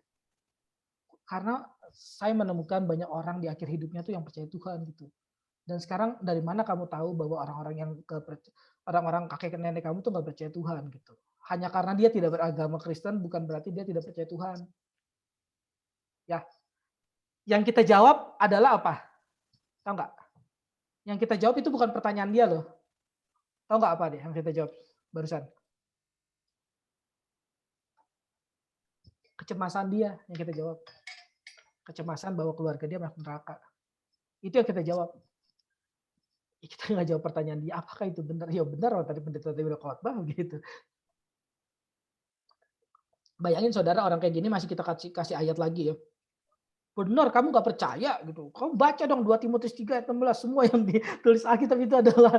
Karena saya menemukan banyak orang di akhir hidupnya tuh yang percaya Tuhan gitu. Dan sekarang dari mana kamu tahu bahwa orang-orang kakek nenek kamu tuh nggak percaya Tuhan gitu? Hanya karena dia tidak beragama Kristen bukan berarti dia tidak percaya Tuhan. Ya, yang kita jawab adalah apa? Tahu nggak? Yang kita jawab itu bukan pertanyaan dia loh. Tahu nggak apa deh yang kita jawab barusan? Kecemasan dia yang kita jawab. Kecemasan bahwa keluarga dia masuk neraka. Itu yang kita jawab. Kita nggak jawab pertanyaan dia, apakah itu benar? Ya benar, tadi pendeta tadi udah khotbah gitu. Bayangin saudara, orang kayak gini masih kita kasih ayat lagi ya. Benar, kamu nggak percaya gitu. Kamu baca dong 2 Timotius 3 ayat 16, semua yang ditulis Alkitab itu adalah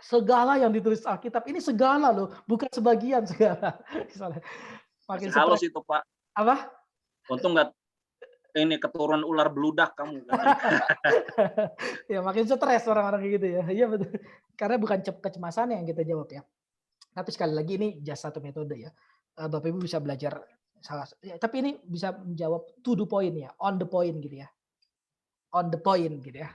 segala yang ditulis Alkitab. Ini segala loh, bukan sebagian segala. Makin halus itu Pak. Apa? Untung nggak ini keturunan ular beludak kamu. Ya makin stres orang-orang kayak gitu ya. Iya betul. Karena bukan kecemasan yang kita jawab ya. Tapi sekali lagi ini just satu metode ya. Bapak Ibu bisa belajar salah. Ya, tapi ini bisa menjawab to the point ya, on the point gitu ya. On the point gitu ya.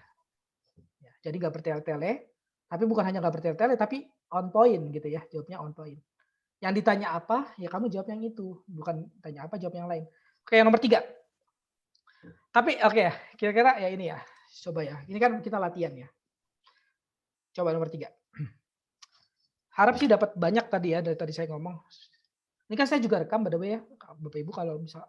Jadi nggak bertele-tele, tapi bukan hanya nggak bertele-tele, tapi on point gitu ya. Jawabnya on point. Yang ditanya apa, ya kamu jawab yang itu. Bukan tanya apa, jawab yang lain. Oke, yang nomor 3. Tapi oke, kira-kira ya ini ya. Coba ya. Ini kan kita latihan ya. Coba nomor 3. Harap sih dapat banyak tadi ya dari tadi saya ngomong. Ini kan saya juga rekam by the way ya. Bapak Ibu kalau bisa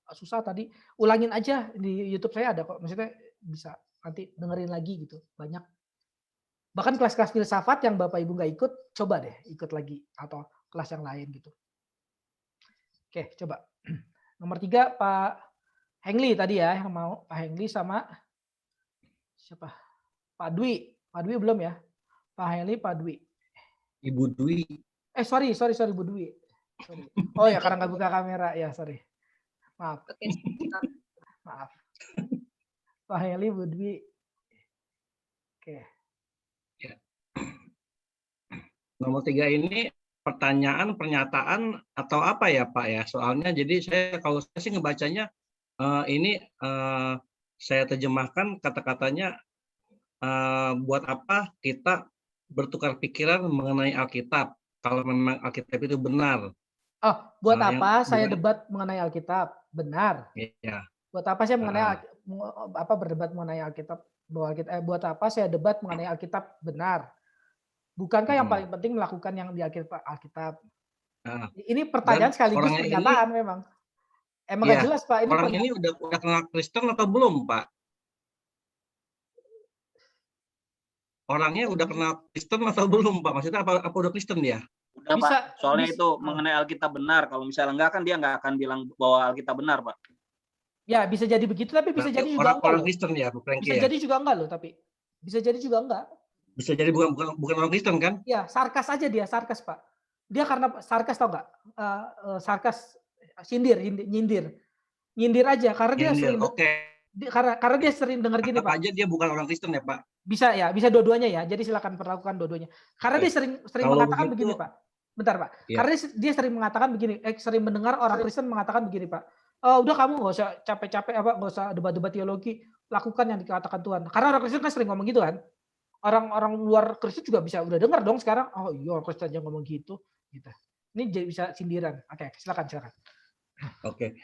susah tadi ulangin aja di YouTube saya ada kok. Maksudnya bisa nanti dengerin lagi gitu. Banyak. Bahkan kelas-kelas filsafat yang Bapak Ibu nggak ikut, coba deh ikut lagi atau kelas yang lain gitu. Oke, coba. Nomor 3 Pak Hengli tadi ya yang mau, Pak Hengli sama siapa? Pak Dwi. Pak Dwi belum ya? Pak Hengli, Pak Dwi. Ibu Dwi. Sorry Bu Dwi. Sorry. Oh ya karena nggak buka kamera ya, sorry. Maaf. Maaf. Pak Hengli, Bu Dwi. Oke. Ya. Nomor 3 ini pertanyaan, pernyataan atau apa ya Pak ya? Soalnya jadi kalau saya sih ngebacanya ini saya terjemahkan kata-katanya buat apa kita bertukar pikiran mengenai Alkitab kalau memang Alkitab itu benar. Oh, buat apa saya debat mengenai Alkitab? Benar. Iya. Buat apa saya berdebat mengenai Alkitab? bahwa buat apa saya debat mengenai Alkitab benar? Bukankah yang paling penting melakukan yang di Alkitab? Nah, Ini pertanyaan sekaligus orangnya pernyataan memang. Emang nggak jelas Pak. Ini orang ini udah kenal Kristen atau belum Pak? Orangnya udah kenal Kristen atau belum Pak? Maksudnya apa udah Kristen dia? Udah Pak, soalnya itu mengenai Alkitab benar. Kalau misalnya enggak kan dia nggak akan bilang bahwa Alkitab benar Pak. Ya bisa jadi begitu, tapi bisa jadi juga enggak orang loh. Kristen ya, Bu Franky Bisa ya? jadi juga enggak loh, tapi bisa jadi juga enggak. Bisa jadi bukan orang Kristen kan? Ya sarkas aja dia, sarkas Pak. Dia karena sarkas tau nggak? Sarkas, nyindir aja karena dia sering. Karena dia sering dengar gini Pak. Aja dia bukan orang Kristen ya Pak? Bisa ya, bisa dua-duanya ya. Jadi silakan perlakukan dua-duanya. Karena dia sering mengatakan begini Pak. Bentar Pak. Karena dia sering mengatakan begini, sering mendengar orang Kristen mengatakan begini Pak. Udah kamu nggak usah capek-capek nggak usah debat-debat teologi, lakukan yang dikatakan Tuhan. Karena orang Kristen kan sering ngomong gitu kan. Orang luar Kristen juga bisa udah dengar dong sekarang. Oh iya orang Kristen aja ngomong gitu. Ini jadi bisa sindiran. Oke, silakan. Oke.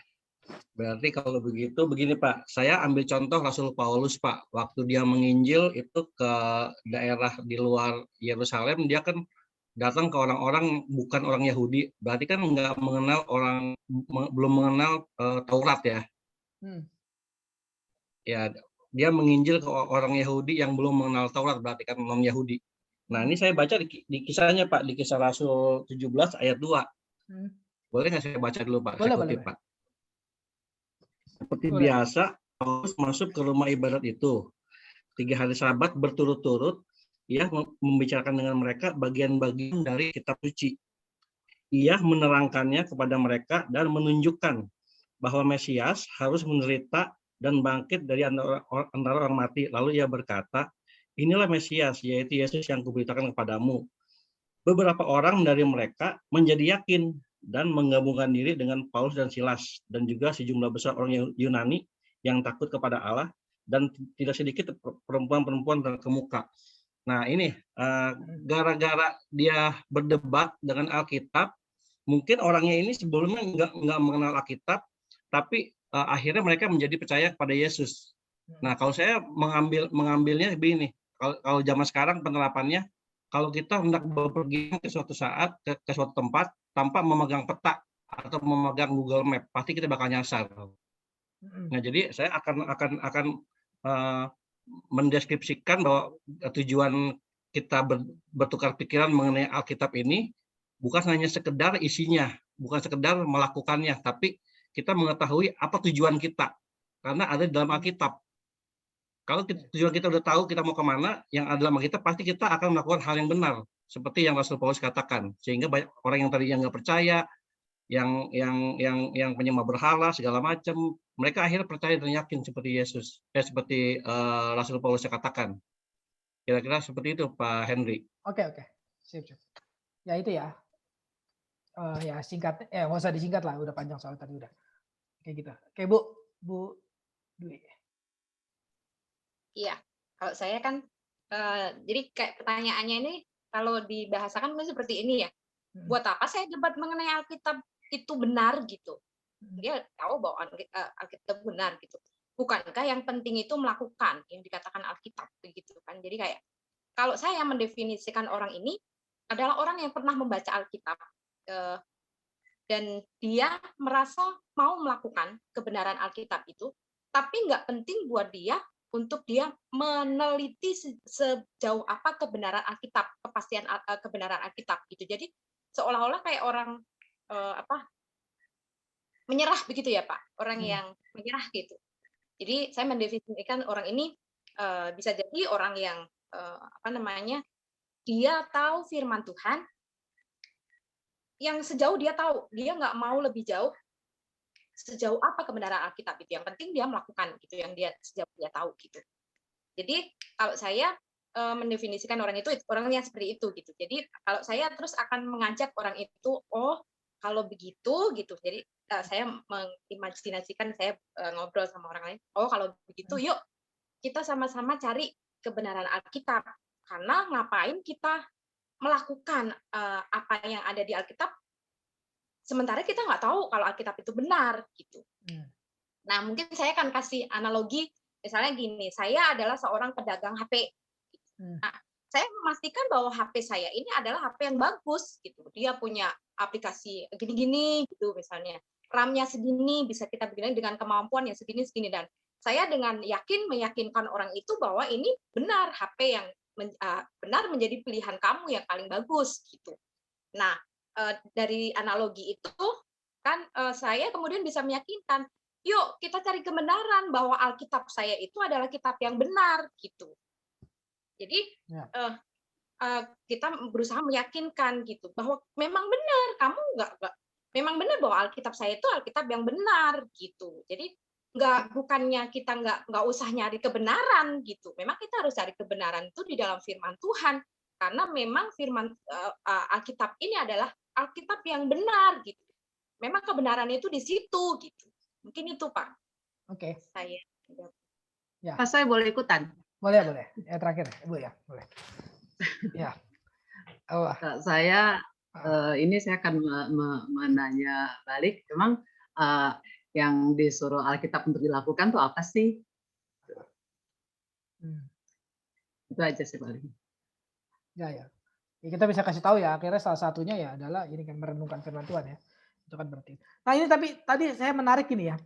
Berarti kalau begitu begini Pak, saya ambil contoh Rasul Paulus Pak. Waktu dia menginjil itu ke daerah di luar Yerusalem, dia kan datang ke orang-orang bukan orang Yahudi, berarti kan nggak mengenal belum mengenal Taurat ya. Ya, dia menginjil ke orang Yahudi yang belum mengenal Taurat, berarti kan non Yahudi. Nah, ini saya baca di kisahnya Pak, di Kisah Rasul 17 ayat 2. Boleh nggak saya baca dulu Pak? Boleh. Pak. Seperti biasa, Paulus masuk ke rumah ibadat itu. 3 hari Sabat berturut-turut, ia membicarakan dengan mereka bagian-bagian dari kitab suci. Ia menerangkannya kepada mereka dan menunjukkan bahwa Mesias harus menderita dan bangkit dari antara orang mati. Lalu ia berkata, inilah Mesias, yaitu Yesus yang kuberitakan kepadamu. Beberapa orang dari mereka menjadi yakin dan menggabungkan diri dengan Paulus dan Silas, dan juga sejumlah besar orang Yunani yang takut kepada Allah, dan tidak sedikit perempuan-perempuan terkemuka. Nah ini gara-gara dia berdebat dengan Alkitab, mungkin orangnya ini sebelumnya nggak mengenal Alkitab, tapi akhirnya mereka menjadi percaya kepada Yesus. Nah kalau saya mengambilnya begini, kalau zaman sekarang penerapannya, kalau kita hendak berpergian ke suatu saat ke suatu tempat tanpa memegang peta atau memegang Google Map, pasti kita bakal nyasar. Nah jadi saya akan mendeskripsikan bahwa tujuan kita bertukar pikiran mengenai Alkitab ini bukan hanya sekedar isinya, bukan sekedar melakukannya, tapi kita mengetahui apa tujuan kita, karena ada di dalam Alkitab. Kalau tujuan kita udah tahu kita mau kemana, yang ada dalam Alkitab, pasti kita akan melakukan hal yang benar, seperti yang Rasul Paulus katakan, sehingga banyak orang yang tadinya nggak percaya, yang penyembah berhala segala macam, mereka akhirnya percaya dan yakin seperti Yesus, seperti Rasul Paulus katakan. Kira-kira seperti itu Pak Henry. Oke. Sip. Ya itu ya. Ya singkat, nggak usah disingkat lah, udah panjang soal tadi udah. Kayak gitu. Oke Bu Dwi. Iya, kalau saya kan, jadi kayak pertanyaannya ini kalau dibahasakan seperti ini ya. Buat apa saya debat mengenai Alkitab itu benar gitu? Dia tahu bahwa Alkitab benar gitu. Bukankah yang penting itu melakukan yang dikatakan Alkitab begitu kan? Jadi kayak kalau saya mendefinisikan orang ini adalah orang yang pernah membaca Alkitab dan dia merasa mau melakukan kebenaran Alkitab itu, tapi nggak penting buat dia untuk dia meneliti sejauh apa kebenaran Alkitab, kepastian kebenaran Alkitab gitu. Jadi seolah-olah kayak orang menyerah begitu ya Pak, orang yang menyerah gitu. Jadi saya mendefinisikan orang ini bisa jadi orang yang dia tahu firman Tuhan, yang sejauh dia tahu, dia nggak mau lebih jauh sejauh apa kebenaran Alkitab itu. Yang penting dia melakukan gitu yang dia sejauh dia tahu gitu. Jadi kalau saya mendefinisikan orang itu orangnya seperti itu gitu. Jadi kalau saya terus akan mengajak orang itu, oh kalau begitu gitu. Jadi saya mengimajinasikan saya ngobrol sama orang lain. Oh kalau begitu, yuk kita sama-sama cari kebenaran Alkitab. Karena ngapain kita melakukan apa yang ada di Alkitab, sementara kita nggak tahu kalau Alkitab itu benar gitu. Nah mungkin saya akan kasih analogi Misalnya gini, saya adalah seorang pedagang HP. Nah, saya memastikan bahwa HP saya ini adalah HP yang bagus gitu. Dia punya aplikasi gini-gini gitu misalnya. RAM-nya segini, bisa kita bikin dengan kemampuan yang segini-segini, dan saya dengan yakin meyakinkan orang itu bahwa ini benar HP yang benar menjadi pilihan kamu yang paling bagus gitu. Nah, dari analogi itu kan saya kemudian bisa meyakinkan, yuk kita cari kebenaran bahwa Alkitab saya itu adalah kitab yang benar gitu. Jadi kita berusaha meyakinkan gitu bahwa memang benar, kamu memang benar bahwa Alkitab saya itu Alkitab yang benar gitu. Jadi bukannya kita nggak usah nyari kebenaran gitu. Memang kita harus cari kebenaran itu di dalam firman Tuhan, karena memang firman Alkitab ini adalah Alkitab yang benar gitu. Memang kebenaran itu di situ gitu. Mungkin itu Pak. Oke. Saya. Ya. Pak, saya boleh ikutan? Boleh. Ya terakhir, Ibu ya, boleh. Ya. Saya ini saya akan menanya balik, memang yang disuruh Alkitab untuk dilakukan tuh apa sih? Itu aja sih paling. Ya. Kita bisa kasih tahu ya, akhirnya salah satunya ya adalah ini kan merenungkan firman Tuhan ya. Itu kan berarti. Nah ini tapi tadi saya menarik ini ya.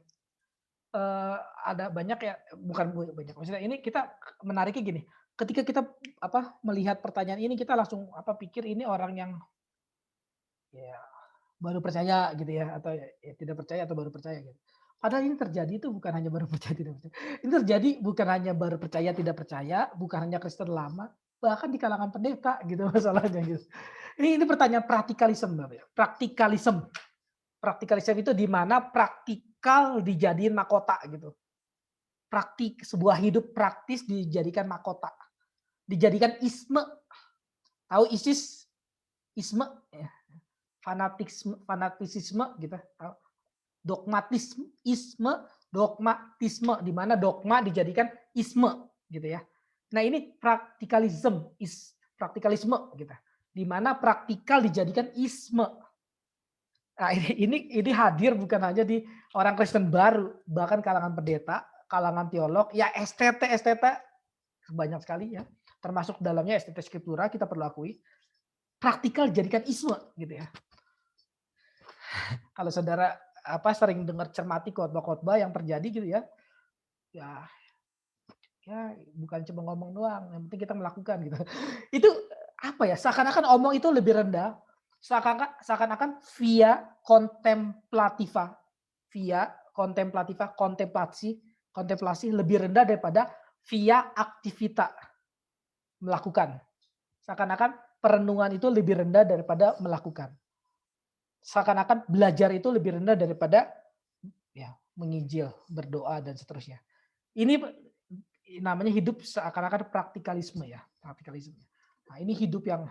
Ada banyak ya, bukan banyak, maksudnya ini kita menariknya gini. Ketika kita melihat pertanyaan ini, kita langsung pikir ini orang yang ya baru percaya gitu ya, atau ya tidak percaya atau baru percaya gitu. Padahal ini terjadi itu bukan hanya baru percaya tidak percaya. Ini terjadi bukan hanya baru percaya tidak percaya, bukan hanya Kristen lama, bahkan di kalangan pendeta gitu masalahnya gitu. Ini pertanyaan praktikalisme, Bapak ya. Praktikalisme. Praktikalisme itu di mana praktikal dijadiin mahkota gitu. Sebuah hidup praktis dijadikan mahkota. Dijadikan isme. Tahu ISIS? Isme ya. Fanatisme gitu. Tahu? Dogmatisme, dogmatisme di mana dogma dijadikan isme gitu ya. Nah, ini praktikalisme gitu. Di mana praktikal dijadikan isme. Nah, ini hadir bukan hanya di orang Kristen baru, bahkan kalangan pendeta, kalangan teolog, ya estete banyak sekali ya. Termasuk dalamnya estete skriptura, kita perlu akui. Praktikal dijadikan isme gitu ya. Kalau saudara sering dengar cermati khotbah-khotbah yang terjadi gitu ya. Ya bukan cuma ngomong doang, yang penting kita melakukan gitu. Itu seakan-akan omong itu lebih rendah. Seakan-akan via kontemplasi lebih rendah daripada via aktivita melakukan. Seakan-akan perenungan itu lebih rendah daripada melakukan. Seakan-akan belajar itu lebih rendah daripada menginjil, berdoa dan seterusnya. Ini namanya hidup seakan-akan praktikalisme ya, praktikalisme. Nah, ini hidup yang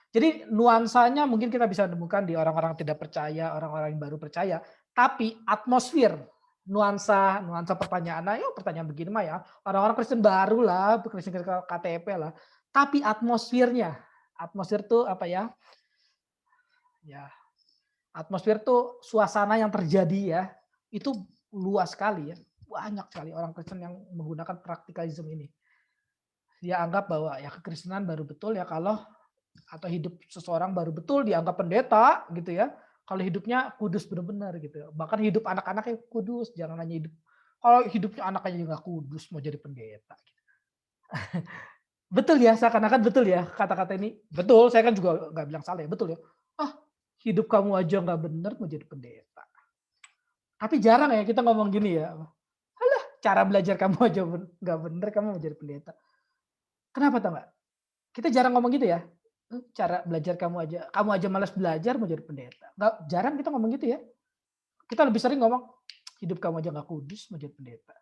jadi nuansanya mungkin kita bisa menemukan di orang-orang tidak percaya, orang-orang yang baru percaya, tapi atmosfer, nuansa pertanyaan, pertanyaan begini mah ya, orang-orang Kristen baru lah, Kristen KTP lah, tapi atmosfer tuh atmosfer tuh suasana yang terjadi ya, itu luas sekali ya, banyak sekali orang Kristen yang menggunakan praktikalisme ini. Dia anggap bahwa ya kekristenan baru betul ya kalau atau hidup seseorang baru betul dianggap pendeta gitu ya. Kalau hidupnya kudus benar-benar gitu. Bahkan hidup anak-anaknya kudus, jangan hanya hidup. Kalau hidupnya anaknya juga kudus mau jadi pendeta. Gitu. Betul ya, seakan-akan betul ya kata-kata ini. Betul, saya kan juga nggak bilang salah ya, betul ya. Hidup kamu aja nggak benar mau jadi pendeta. Tapi jarang ya kita ngomong gini ya. Alah, cara belajar kamu aja nggak benar kamu mau jadi pendeta. Kenapa tau nggak? Kita jarang ngomong gitu ya. Cara belajar kamu aja malas belajar mau jadi pendeta. Jarang kita ngomong gitu ya. Kita lebih sering ngomong hidup kamu aja nggak kudus mau jadi pendeta.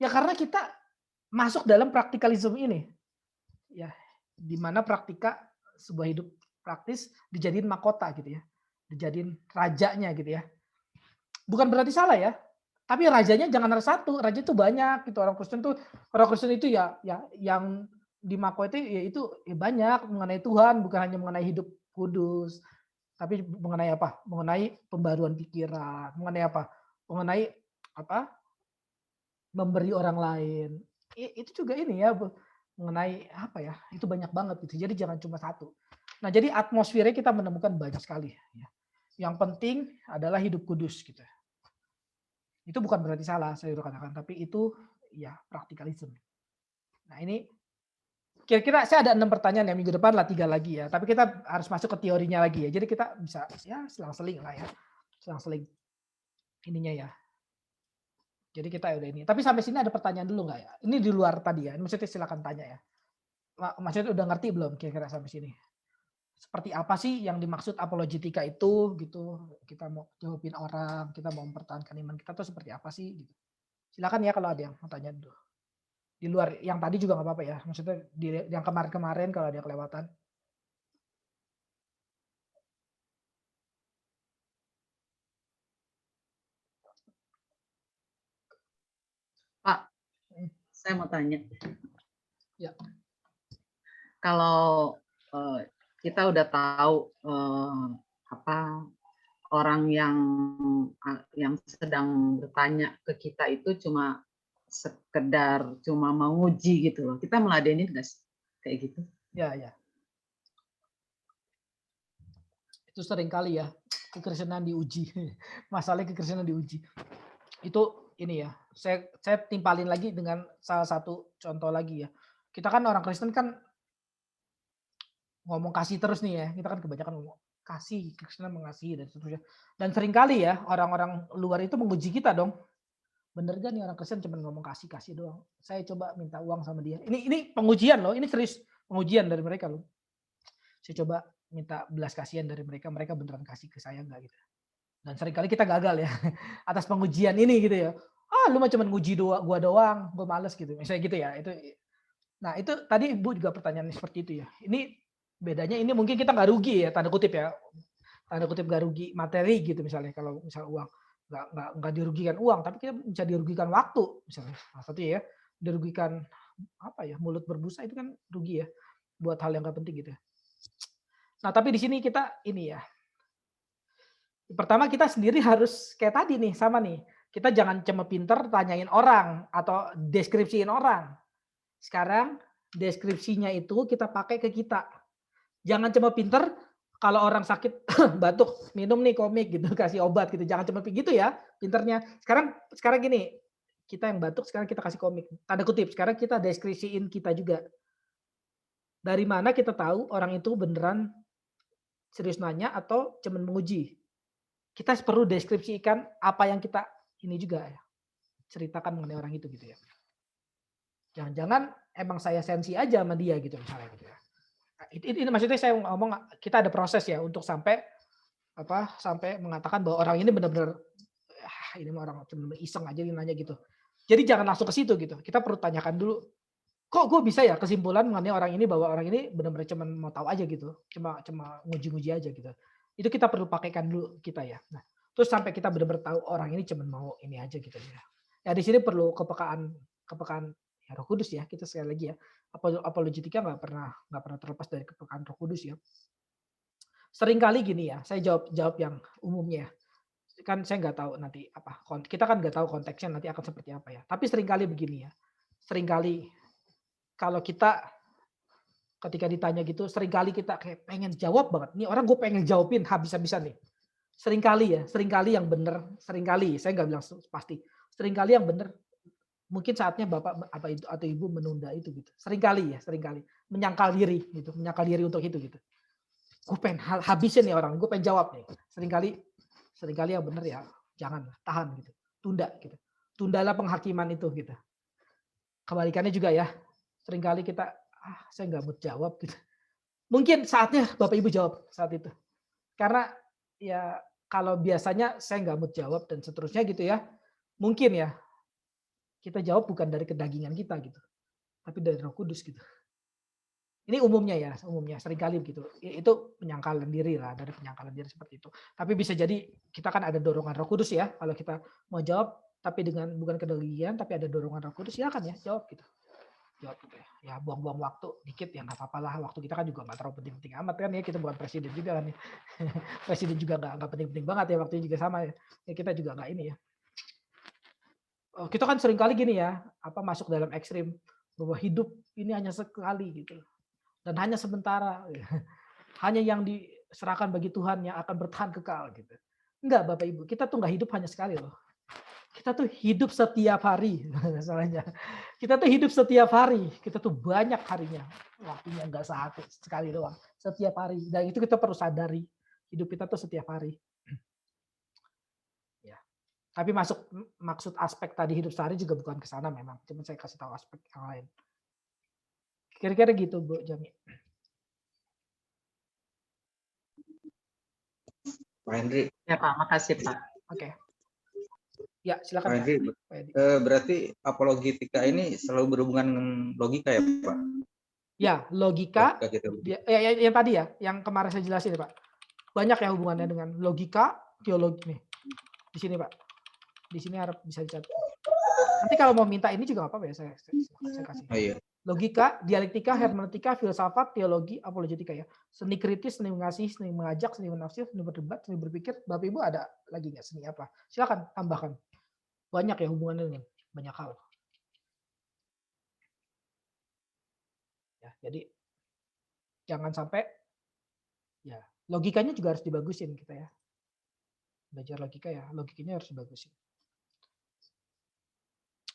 Ya karena kita masuk dalam praktikalisme ini. Ya, di mana praktika sebuah hidup praktis dijadiin mahkota gitu ya. Dijadiin rajanya gitu ya. Bukan berarti salah ya. Tapi rajanya jangan ada satu, raja itu banyak gitu. Orang Kristen itu ya yang di mahkota itu banyak mengenai Tuhan, bukan hanya mengenai hidup kudus, tapi mengenai apa? Mengenai pembaruan pikiran, mengenai apa? Mengenai apa? memberi orang lain. Itu juga ini ya mengenai apa ya? Itu banyak banget gitu. Jadi jangan cuma satu. Nah, jadi atmosfernya kita menemukan banyak sekali ya. Yang penting adalah hidup kudus gitu. Itu bukan berarti salah saya katakan, tapi itu ya praktikalisme. Nah, ini kira-kira saya ada 6 pertanyaan ya, minggu depan lah 3 lagi ya. Tapi kita harus masuk ke teorinya lagi ya. Jadi kita bisa ya selang-seling lah ya. Selang-seling ininya ya. Jadi kita udah ini. Tapi sampai sini ada pertanyaan dulu nggak ya? Ini di luar tadi ya. Maksudnya silakan tanya ya. Maksudnya udah ngerti belum kira-kira sampai sini? Seperti apa sih yang dimaksud apologetika itu gitu? Kita mau jawabin orang, kita mau mempertahankan iman kita tuh seperti apa sih gitu. Silakan ya kalau ada yang mau tanya dulu. Di luar yang tadi juga nggak apa-apa ya. Maksudnya yang kemarin-kemarin kalau ada yang kelewatan. Pak, saya mau tanya. Ya. Kalau kita udah tahu orang yang sedang bertanya ke kita itu cuma sekedar cuma mau nguji gitu loh. Kita meladenin nggak sih kayak gitu? Ya. Itu sering kali ya kekristenan diuji. Masalahnya kekristenan diuji. Itu ini ya. Saya timpalin lagi dengan salah satu contoh lagi ya. Kita kan orang Kristen kan ngomong kasih terus nih ya. Kita kan kebanyakan ngomong kasih, Kristen mengasihi dan seterusnya. Dan seringkali ya orang-orang luar itu menguji kita dong. Bener gak nih orang Kristen cuma ngomong kasih doang. Saya coba minta uang sama dia. Ini pengujian loh, ini serius pengujian dari mereka loh. Saya coba minta belas kasihan dari mereka beneran kasih ke saya enggak gitu. Dan seringkali kita gagal ya atas pengujian ini gitu ya. Lu mah cuma nguji gua doang, gua males gitu. Misalnya gitu ya. Nah, itu tadi Ibu juga pertanyaan seperti itu ya. Ini bedanya ini mungkin kita nggak rugi ya, tanda kutip ya. Tanda kutip nggak rugi materi gitu misalnya kalau misal uang. Nggak dirugikan uang, tapi kita bisa dirugikan waktu misalnya. Salah satu ya, dirugikan apa ya, mulut berbusa itu kan rugi ya buat hal yang nggak penting gitu. Nah, tapi di sini kita ini ya. Pertama kita sendiri harus kayak tadi nih, sama nih. Kita jangan cuma pinter tanyain orang atau deskripsiin orang. Sekarang deskripsinya itu kita pakai ke kita. Jangan cuma pinter kalau orang sakit batuk minum nih komik gitu, kasih obat gitu. Jangan cuma begitu ya pinternya. Sekarang gini, kita yang batuk sekarang kita kasih komik. Tanda kutip, sekarang kita deskripsiin kita juga. Dari mana kita tahu orang itu beneran serius nanya atau cuma menguji? Kita perlu deskripsikan apa yang kita ini juga ya. Ceritakan mengenai orang itu gitu ya. Jangan-jangan emang saya sensi aja sama dia gitu misalnya gitu ya. Ini maksudnya saya ngomong kita ada proses ya untuk sampai mengatakan bahwa orang ini benar-benar ini mah orang cuma iseng aja nanya gitu. Jadi jangan langsung ke situ gitu. Kita perlu tanyakan dulu. Kok gue bisa ya kesimpulan mengenai orang ini bahwa orang ini benar-benar cuma mau tahu aja gitu. Cuma nguji-nguji aja gitu. Itu kita perlu pakaikan dulu kita ya. Nah, terus sampai kita benar-benar tahu orang ini cuma mau ini aja gitu ya. Ya di sini perlu kepekaan ya Roh Kudus ya. Kita sekali lagi ya. Apologetika nggak pernah terlepas dari kepekaan Roh Kudus ya. Seringkali gini ya, saya jawab yang umumnya. Kan saya nggak tahu nanti apa. Kita kan nggak tahu konteksnya nanti akan seperti apa ya. Tapi seringkali begini ya. Seringkali kalau kita ketika ditanya gitu, seringkali kita kayak pengen jawab banget. Nih orang gue pengen jawabin habis-habisan nih. Seringkali yang benar, seringkali saya nggak bilang pasti. Seringkali yang benar. Mungkin saatnya Bapak atau Ibu menunda itu gitu. Seringkali menyangkal diri untuk itu gitu. Gue pengen habisin nih orang, gue pengen jawab nih. Seringkali yang benar ya jangan tahan gitu. Tunda gitu. Tundalah penghakiman itu gitu. Kebalikannya juga ya. Seringkali kita saya nggak mau jawab gitu. Mungkin saatnya Bapak Ibu jawab saat itu. Karena ya kalau biasanya saya nggak mau jawab dan seterusnya gitu ya. Mungkin ya kita jawab bukan dari kedagingan kita gitu, tapi dari Roh Kudus gitu. Ini umumnya seringkali begitu. Itu penyangkalan diri lah, dari penyangkalan diri seperti itu. Tapi bisa jadi kita kan ada dorongan Roh Kudus ya, kalau kita mau jawab tapi dengan bukan kedagingan tapi ada dorongan Roh Kudus, silakan ya jawab gitu. Jawab gitu ya. Ya buang-buang waktu dikit ya nggak apa-apa lah. Waktu kita kan juga nggak terlalu penting-penting amat kan ya. Kita bukan presiden juga kan ya. Presiden juga nggak penting-penting banget ya, waktunya juga sama ya. Kita juga nggak ini ya. kita kan sering kali gini ya, masuk dalam ekstrim bahwa hidup ini hanya sekali gitu dan hanya sementara, hanya yang diserahkan bagi Tuhan yang akan bertahan kekal gitu. Enggak Bapak Ibu, kita tuh nggak hidup hanya sekali loh. Kita tuh hidup setiap hari masalahnya. Kita tuh hidup setiap hari. Kita tuh banyak harinya. Waktunya enggak satu sekali doang. Setiap hari. Dan itu kita perlu sadari. Hidup kita tuh setiap hari. Ya. Tapi maksud aspek tadi hidup sehari juga bukan ke sana memang. Cuma saya kasih tahu aspek yang lain. Kira-kira gitu Bu Jami. Pak Hendri. Ya Pak, makasih Pak. Oke. Ya, silakan. Pak Hendri, berarti apologetika ini selalu berhubungan dengan logika ya, Pak? Ya, logika. Ya, yang tadi ya, yang kemarin saya jelasin ya, Pak. Banyak ya hubungannya dengan logika, teologi nih. Di sini, Pak. Di sini harap bisa dicatat. Nanti kalau mau minta ini juga nggak apa-apa ya, saya kasih. Oh, iya. Logika, dialektika, hermeneutika, filsafat, teologi, apologetika ya. Seni kritis, seni mengasihi, seni mengajak, seni menafsir, seni berdebat, seni berpikir. Bapak Ibu ada lagi nggak seni apa? Silakan tambahkan. Banyak ya hubungannya dengan banyak hal. Ya, jadi jangan sampai ya logikanya juga harus dibagusin kita ya. Belajar logika ya, logikanya harus dibagusin.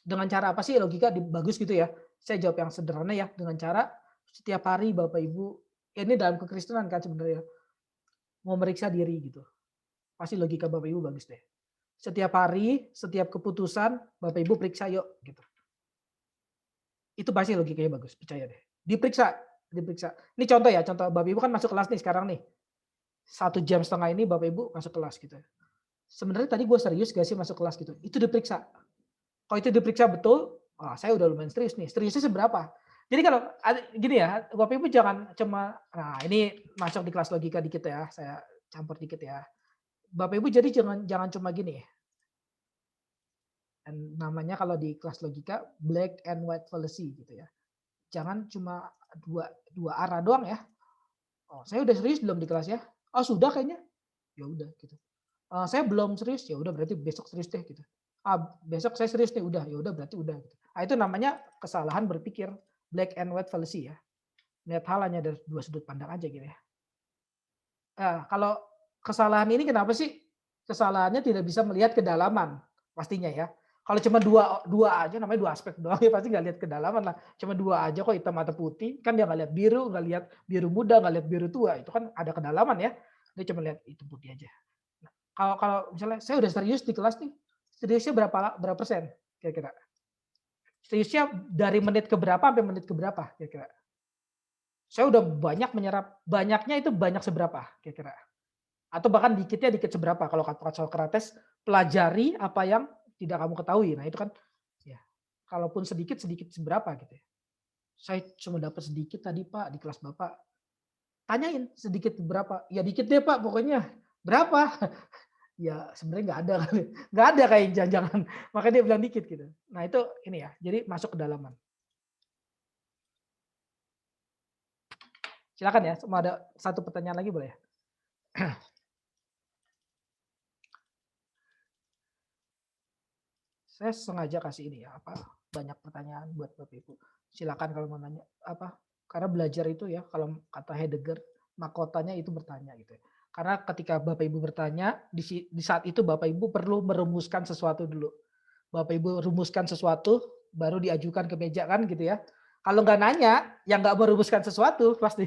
Dengan cara apa sih logika bagus gitu ya? Saya jawab yang sederhana ya, dengan cara setiap hari Bapak Ibu, ya ini dalam kekristenan kan sebenarnya, mau meriksa diri gitu. Pasti logika Bapak Ibu bagus deh. Setiap hari, setiap keputusan, Bapak Ibu periksa yuk gitu. Itu pasti logikanya bagus, percaya deh. Diperiksa. Ini contoh ya, contoh Bapak Ibu kan masuk kelas nih sekarang nih. 1,5 jam ini Bapak Ibu masuk kelas gitu. Sebenarnya tadi gue serius gak sih masuk kelas gitu? Itu diperiksa. Kalau itu diperiksa betul, saya udah lumayan serius nih. Seriusnya seberapa? Jadi kalau gini ya, Bapak Ibu jangan cuma, nah ini masuk di kelas logika dikit ya, saya campur dikit ya. Bapak Ibu jadi jangan cuma gini. Dan namanya kalau di kelas logika black and white fallacy gitu ya. Jangan cuma dua arah doang ya. Oh, saya udah serius belum di kelas ya? Oh, sudah kayaknya. Ya udah gitu. Saya belum serius, ya udah berarti besok serius deh gitu. Besok saya serius nih, udah, ya udah berarti udah gitu. Itu namanya kesalahan berpikir, black and white fallacy ya. Lihat hal hanya dari dua sudut pandang aja gitu ya. Kalau kesalahan ini kenapa sih? Kesalahannya tidak bisa melihat kedalaman pastinya ya. Kalau cuma dua aja, namanya dua aspek doang ya pasti nggak lihat kedalaman lah. Cuma dua aja kok, hitam atau putih, kan dia nggak lihat biru, nggak lihat biru muda, nggak lihat biru tua, itu kan ada kedalaman ya. Dia cuma lihat hitam putih aja. Nah, kalau misalnya saya udah serius di kelas nih, seriusnya berapa persen kira-kira? Seriusnya dari menit ke berapa sampai menit ke berapa kira-kira? Saya udah banyak menyerap, banyaknya itu banyak seberapa kira-kira? Atau bahkan dikitnya dikit seberapa? Kalau kata Socrates, pelajari apa yang tidak kamu ketahui. Nah itu kan, ya, kalaupun sedikit seberapa gitu ya. Saya cuma dapat sedikit tadi Pak di kelas Bapak. Tanyain sedikit berapa? Ya dikit deh Pak pokoknya. Berapa? Ya sebenarnya nggak ada kayak jangan. Makanya dia bilang dikit gitu. Nah itu ini ya. Jadi masuk ke dalaman. Silakan ya. Mau ada satu pertanyaan lagi boleh? Saya sengaja kasih ini ya, banyak pertanyaan buat Bapak Ibu. Silakan kalau mau nanya karena belajar itu ya, kalau kata Heidegger, mahkotanya itu bertanya gitu ya. Karena ketika Bapak Ibu bertanya, di saat itu Bapak Ibu perlu merumuskan sesuatu dulu. Bapak Ibu rumuskan sesuatu, baru diajukan ke meja kan gitu ya. Kalau nggak nanya, yang nggak merumuskan sesuatu, pasti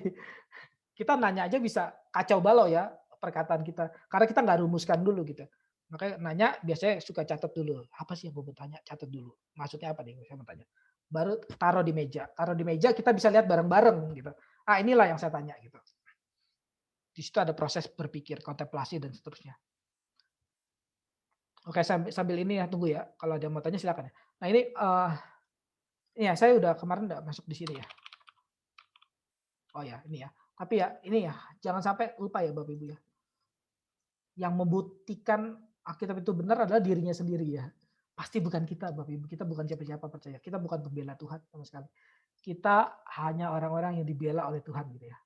kita nanya aja bisa kacau balau ya perkataan kita. Karena kita nggak rumuskan dulu gitu. Makanya nanya biasanya suka catat dulu. Apa sih yang gue bertanya? Catat dulu. Maksudnya apa nih? Saya mau tanya. Baru taruh di meja. Taruh di meja kita bisa lihat bareng-bareng gitu. Inilah yang saya tanya gitu. Di situ ada proses berpikir, kontemplasi dan seterusnya. Oke, sambil ini ya tunggu ya. Kalau ada yang mau tanya silakan ya. Nah ini ya saya udah kemarin udah masuk di sini ya. Oh ya ini ya. Tapi ya ini ya jangan sampai lupa ya Bapak Ibu ya. Yang membuktikan Alkitab itu benar adalah dirinya sendiri ya. Pasti bukan kita Bapak Ibu. Kita bukan siapa-siapa percaya. Kita bukan pembela Tuhan sama sekali. Kita hanya orang-orang yang dibela oleh Tuhan gitu ya.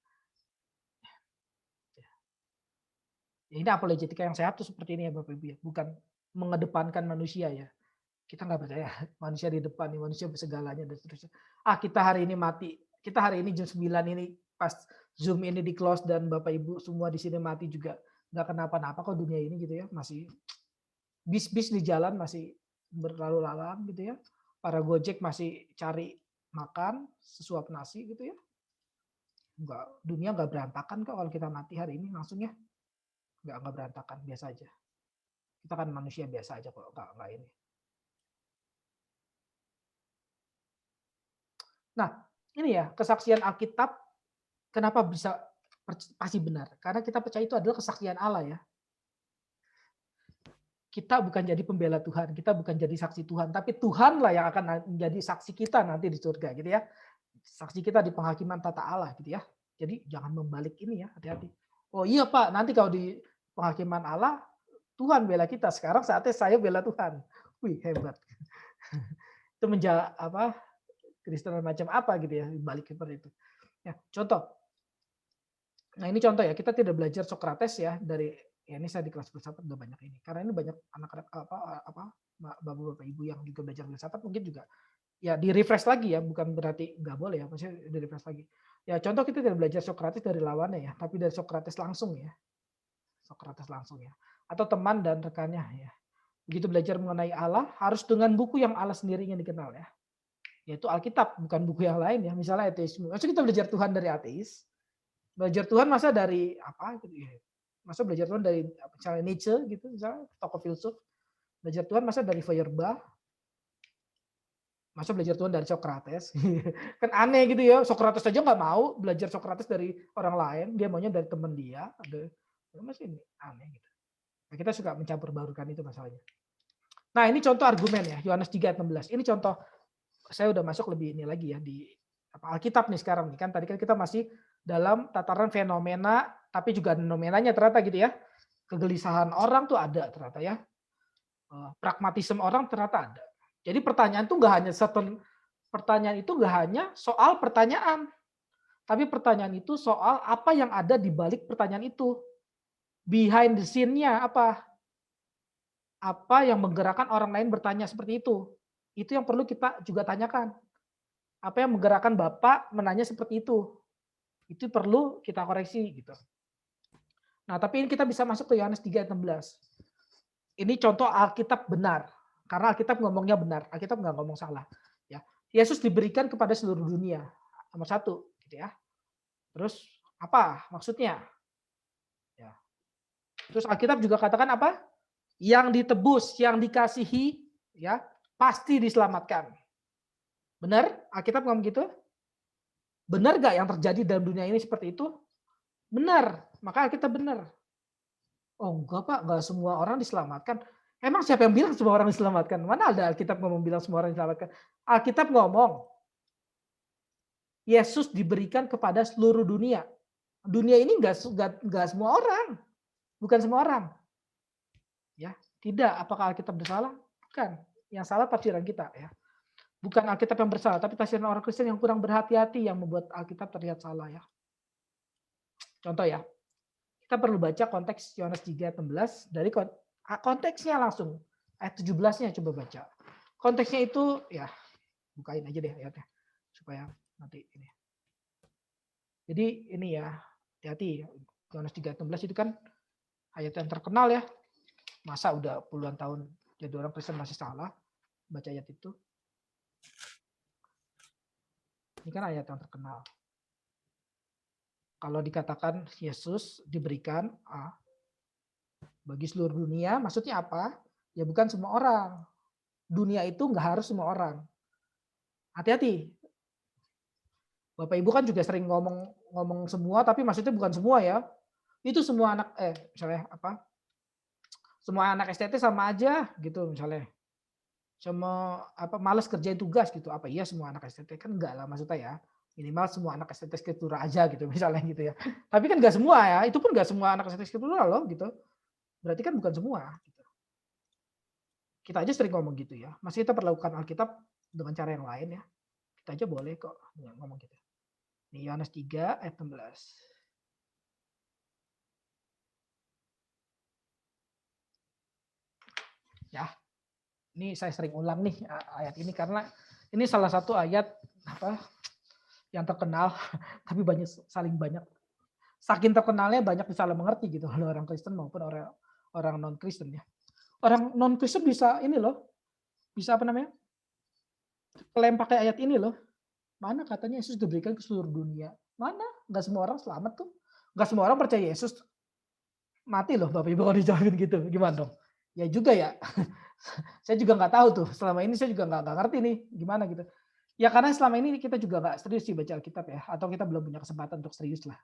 Ya ini apologetika yang sehat tuh seperti ini ya Bapak Ibu ya. Bukan mengedepankan manusia ya. Kita nggak percaya manusia di depan nih, manusia segalanya dan seterusnya. Kita hari ini mati, kita hari ini jam 9 ini pas Zoom ini di close dan Bapak Ibu semua di sini mati juga nggak kenapa-napa kok dunia ini gitu ya, masih bis-bis di jalan masih berlalu lalang gitu ya. Para Gojek masih cari makan sesuap nasi gitu ya. Dunia nggak berantakan kok kalau kita mati hari ini langsung ya. Nggak berantakan, biasa aja. Kita kan manusia biasa aja kok, nggak ini. Nah, ini ya kesaksian Alkitab kenapa bisa pasti benar? Karena kita percaya itu adalah kesaksian Allah ya. Kita bukan jadi pembela Tuhan, kita bukan jadi saksi Tuhan, tapi Tuhanlah yang akan menjadi saksi kita nanti di surga gitu ya. Saksi kita di penghakiman tata Allah gitu ya. Jadi jangan membalik ini ya, hati-hati. Oh iya Pak, nanti kalau di penghakiman Allah Tuhan bela kita. Sekarang saatnya saya bela Tuhan. Wih, hebat. Itu Kristen macam apa gitu ya, balik seperti itu. Ya, contoh. Nah, ini contoh ya, kita tidak belajar Sokrates ya dari ini saya di kelas filsafat udah banyak ini. Karena ini banyak anak-anak bapak-bapak ibu yang juga belajar filsafat mungkin juga ya di-refresh lagi ya, bukan berarti nggak boleh ya, maksudnya di-refresh lagi. Ya, contoh kita tidak belajar Sokrates dari lawannya ya, tapi dari Sokrates langsung ya. Sokrates langsung ya. Atau teman dan rekannya ya. Begitu belajar mengenai Allah, harus dengan buku yang Allah sendiri ingin dikenal ya. Yaitu Alkitab, bukan buku yang lain ya. Misalnya ateisme. Maksudnya kita belajar Tuhan dari ateis. Belajar Tuhan masa dari apa gitu ya. Masa belajar Tuhan dari misalnya Nietzsche gitu, misalnya tokoh filsuf. Belajar Tuhan masa dari Feuerbach. Masa belajar Tuhan dari Sokrates. Kan aneh gitu ya. Sokrates aja nggak mau belajar Sokrates dari orang lain. Dia maunya dari teman dia. Masih ini aneh gitu. Nah, kita suka mencampur barukan itu masalahnya. Nah, ini contoh argumen ya, Yohanes 3 ayat 16. Ini contoh, saya udah masuk lebih ini lagi ya di Alkitab nih sekarang nih kan. Tadi kan kita masih dalam tataran fenomena, tapi juga fenomenanya ternyata gitu ya. Kegelisahan orang tuh ada ternyata ya. Pragmatisme orang ternyata ada. Jadi pertanyaan itu nggak hanya soal pertanyaan, tapi pertanyaan itu soal apa yang ada di balik pertanyaan itu. Behind the scene-nya apa? Apa yang menggerakkan orang lain bertanya seperti itu? Itu yang perlu kita juga tanyakan. Apa yang menggerakkan Bapak menanya seperti itu? Itu perlu kita koreksi gitu. Nah, tapi ini kita bisa masuk ke Yohanes 3 ayat 16. Ini contoh Alkitab benar. Karena Alkitab ngomongnya benar. Alkitab nggak ngomong salah. Ya, Yesus diberikan kepada seluruh dunia. Nomor 1, gitu ya. Terus apa maksudnya? Ya. Terus Alkitab juga katakan apa? Yang ditebus, yang dikasihi, ya pasti diselamatkan. Benar? Alkitab ngomong gitu? Benar gak yang terjadi dalam dunia ini seperti itu? Benar. Maka Alkitab benar. Oh enggak Pak, enggak semua orang diselamatkan. Emang siapa yang bilang semua orang diselamatkan? Mana ada Alkitab ngomong bilang semua orang diselamatkan? Alkitab ngomong Yesus diberikan kepada seluruh dunia. Dunia ini enggak semua orang. Bukan semua orang. Ya, tidak. Apakah Alkitab bersalah? Bukan. Yang salah tafsiran kita ya. Bukan Alkitab yang bersalah, tapi tafsiran orang Kristen yang kurang berhati-hati yang membuat Alkitab terlihat salah ya. Contoh ya. Kita perlu baca konteks Yohanes 3 ayat 16 dari konteksnya langsung. Ayat 17-nya coba baca. Konteksnya itu ya bukain aja deh ayatnya supaya nanti ini. Jadi ini ya, hati-hati. Yohanes 3 ayat 16 itu kan ayat yang terkenal ya. Masa udah puluhan tahun jadi orang Kristen masih salah baca ayat itu. Ini kan ayat yang terkenal. Kalau dikatakan Yesus diberikan bagi seluruh dunia, maksudnya apa? Ya bukan semua orang. Dunia itu nggak harus semua orang. Hati-hati. Bapak Ibu kan juga sering ngomong semua, tapi maksudnya bukan semua ya. Itu semua anak misalnya apa? Semua anak STT sama aja gitu misalnya. Sama malas kerjain tugas gitu. Apa iya semua anak STT? Kan enggak lah maksudnya ya. Minimal semua anak STT skriptura aja gitu misalnya gitu ya. Tapi kan enggak semua ya. Itu pun enggak semua anak STT skriptura loh gitu. Berarti kan bukan semua gitu. Kita aja sering ngomong gitu ya. Masih kita perlakukan Alkitab dengan cara yang lain ya. Kita aja boleh kok ngomong gitu. Ini Yohanes 3 ayat 16. Ya. Ini saya sering ulang nih ayat ini karena ini salah satu ayat yang terkenal, tapi saking terkenalnya banyak disalah mengerti gitu oleh orang Kristen maupun orang non Kristen ya. Orang non Kristen bisa bisa klaim pakai ayat ini loh. Mana katanya Yesus diberikan ke seluruh dunia? Mana? Nggak semua orang selamat tuh. Nggak semua orang percaya Yesus mati loh Bapak Ibu kalau dijawabin gitu. Gimana dong? Ya juga ya. Saya juga nggak tahu tuh. Selama ini saya juga nggak ngerti nih gimana gitu. Ya karena selama ini kita juga nggak serius sih baca Alkitab ya. Atau kita belum punya kesempatan untuk serius lah.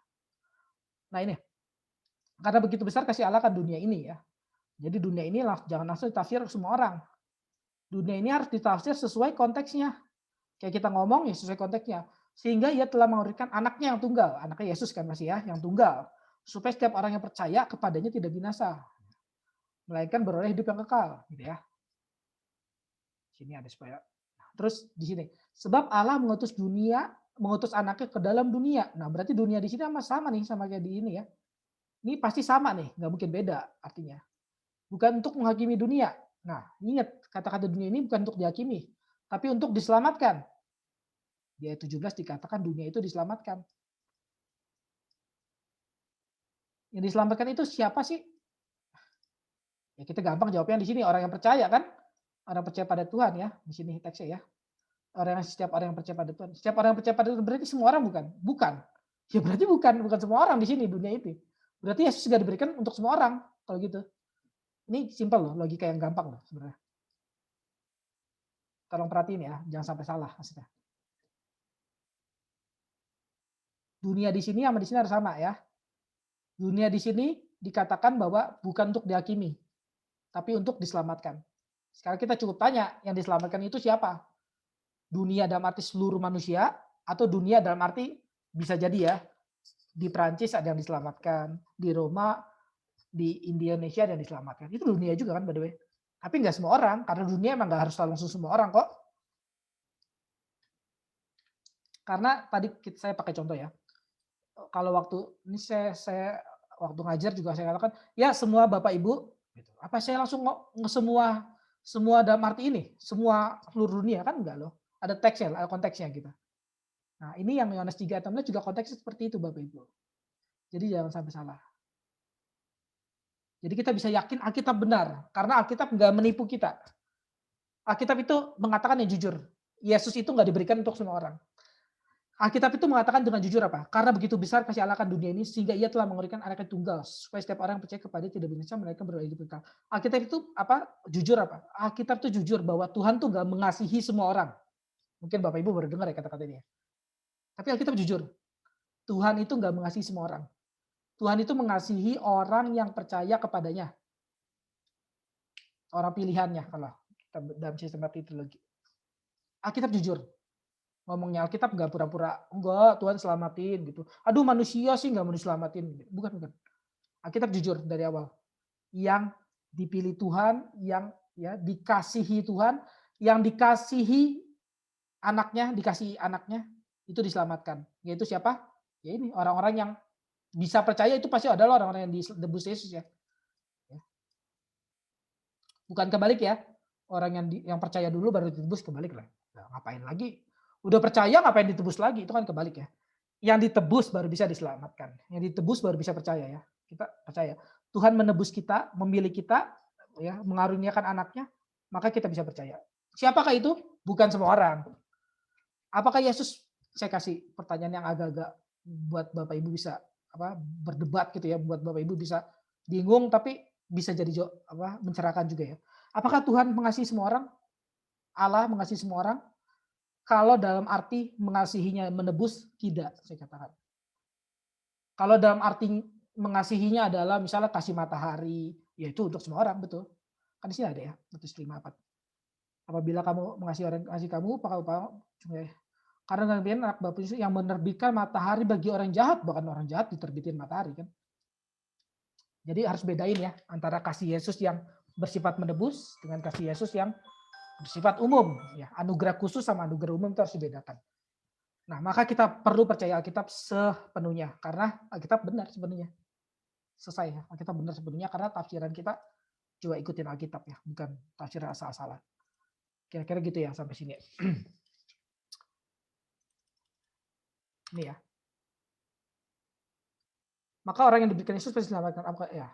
Nah ini. Karena begitu besar kasih Allah kan dunia ini ya. Jadi dunia ini jangan langsung ditafsir semua orang. Dunia ini harus ditafsir sesuai konteksnya. Kayak kita ngomong ya sesuai konteksnya. Sehingga ia telah memberikan anaknya yang tunggal. Anaknya Yesus kan masih ya, yang tunggal. Supaya setiap orang yang percaya kepadanya tidak binasa. Melainkan beroleh hidup yang kekal. Gitu ya. Sini ada supaya. Terus di sini. Sebab Allah mengutus anaknya ke dalam dunia. Nah berarti dunia di sini sama nih sama kayak di ini ya. Ini pasti sama nih, nggak mungkin beda artinya. Bukan untuk menghakimi dunia. Nah ingat kata-kata dunia ini bukan untuk dihakimi. Tapi untuk diselamatkan. Di ayat 17 dikatakan dunia itu diselamatkan. Yang diselamatkan itu siapa sih? Ya kita gampang jawabnya di sini orang yang percaya kan? Orang percaya pada Tuhan ya. Di sini teksnya ya. Setiap orang yang percaya pada Tuhan. Setiap orang yang percaya pada Tuhan berarti semua orang bukan? Bukan. Ya berarti bukan semua orang di sini dunia itu. Berarti Yesus sudah diberikan untuk semua orang kalau gitu. Ini simpel loh, logika yang gampang loh sebenarnya. Tolong perhatiin ya, jangan sampai salah maksudnya. Dunia di sini sama di sini harus sama ya. Dunia di sini dikatakan bahwa bukan untuk dihakimi, tapi untuk diselamatkan. Sekarang kita cukup tanya, yang diselamatkan itu siapa? Dunia dalam arti seluruh manusia, atau dunia dalam arti bisa jadi ya, di Prancis ada yang diselamatkan, di Roma, di Indonesia ada yang diselamatkan. Itu dunia juga kan by the way. Tapi nggak semua orang, karena dunia emang nggak harus langsung semua orang kok. Karena tadi saya pakai contoh ya. Kalau waktu ini saya waktu ngajar juga saya katakan, ya semua Bapak Ibu, gitu. Apa saya langsung semua dalam arti ini, semua seluruh dunia kan enggak loh. Ada teksnya, ada konteksnya gitu. Nah ini yang Yohanes 3:16 juga konteksnya seperti itu Bapak Ibu. Jadi jangan sampai salah. Jadi kita bisa yakin Alkitab benar, karena Alkitab nggak menipu kita. Alkitab itu mengatakan yang jujur. Yesus itu nggak diberikan untuk semua orang. Alkitab itu mengatakan dengan jujur apa? Karena begitu besar kasih Allah akan dunia ini, sehingga ia telah memberikan anaknya tunggal, supaya setiap orang yang percaya kepada dia tidak binasa, mereka beroleh hidup kekal. Alkitab itu apa? Jujur apa? Alkitab itu jujur bahwa Tuhan tuh nggak mengasihi semua orang. Mungkin Bapak Ibu baru dengar ya kata-kata ini. Tapi Alkitab jujur. Tuhan itu nggak mengasihi semua orang. Tuhan itu mengasihi orang yang percaya kepadanya. Orang pilihannya kalau dalam sistem teologi. Alkitab jujur. Ngomongnya Alkitab nggak pura-pura, enggak Tuhan selamatin gitu. Aduh manusia sih nggak mau diselamatin. Bukan. Alkitab jujur dari awal. Yang dipilih Tuhan, yang ya dikasihi Tuhan, yang dikasihi anaknya, itu diselamatkan. Yaitu siapa? Ya ini orang-orang yang bisa percaya itu pasti adalah orang-orang yang ditebus Yesus ya. Bukan kebalik ya. Orang yang percaya dulu baru ditebus, kebalik lah. Nah, ngapain lagi? Udah percaya ngapain ditebus lagi? Itu kan kebalik ya. Yang ditebus baru bisa diselamatkan. Yang ditebus baru bisa percaya ya. Kita percaya. Tuhan menebus kita, memilih kita, ya, mengaruniakan anaknya, maka kita bisa percaya. Siapakah itu? Bukan semua orang. Apakah Yesus? Saya kasih pertanyaan yang agak-agak buat Bapak Ibu bisa berdebat gitu ya, buat Bapak Ibu bisa bingung tapi bisa jadi mencerahkan juga ya. Apakah Tuhan mengasihi semua orang? Allah mengasihi semua orang? Kalau dalam arti mengasihinya menebus, tidak saya katakan. Kalau dalam arti mengasihinya adalah misalnya kasih matahari, ya itu untuk semua orang, betul. Kan di sini ada ya, Matius 5:4. Apabila kamu mengasihi orang kasih kamu, karena kalian anak Bapa yang menerbitkan matahari bagi orang jahat, bahkan orang jahat diterbitin matahari kan. Jadi harus bedain ya antara kasih Yesus yang bersifat menebus dengan kasih Yesus yang bersifat umum. Ya, anugerah khusus sama anugerah umum itu harus dibedakan. Nah, maka kita perlu percaya Alkitab sepenuhnya karena Alkitab benar sepenuhnya. Selesai ya, Alkitab benar sepenuhnya karena tafsiran kita coba ikutin Alkitab ya, bukan tafsiran asal-asalan. Kira-kira gitu ya sampai sini. Ini ya. Maka orang yang diberikan Yesus pasti diselamatkan. Ya.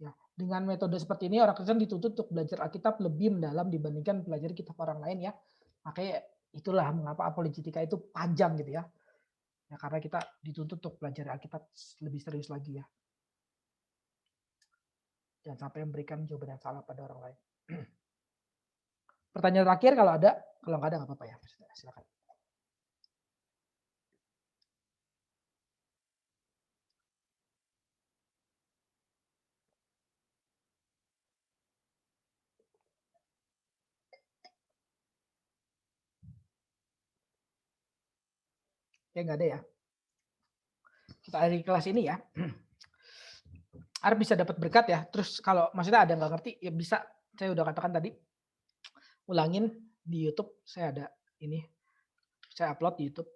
Ya, dengan metode seperti ini orang Kristen dituntut untuk belajar Alkitab lebih mendalam dibandingkan belajar kitab orang lain ya. Makanya itulah mengapa apologetika itu panjang gitu ya. Ya karena kita dituntut untuk belajar Alkitab lebih serius lagi ya. Jangan sampai memberikan jawaban yang salah pada orang lain. Pertanyaan terakhir kalau ada, kalau nggak ada nggak apa-apa ya. Silakan. Ya nggak ada ya. Kita akhiri kelas ini ya. Harap bisa dapat berkat ya. Terus kalau maksudnya ada nggak ngerti ya bisa. Saya udah katakan tadi. Ulangin di YouTube. Saya ada ini. Saya upload di YouTube.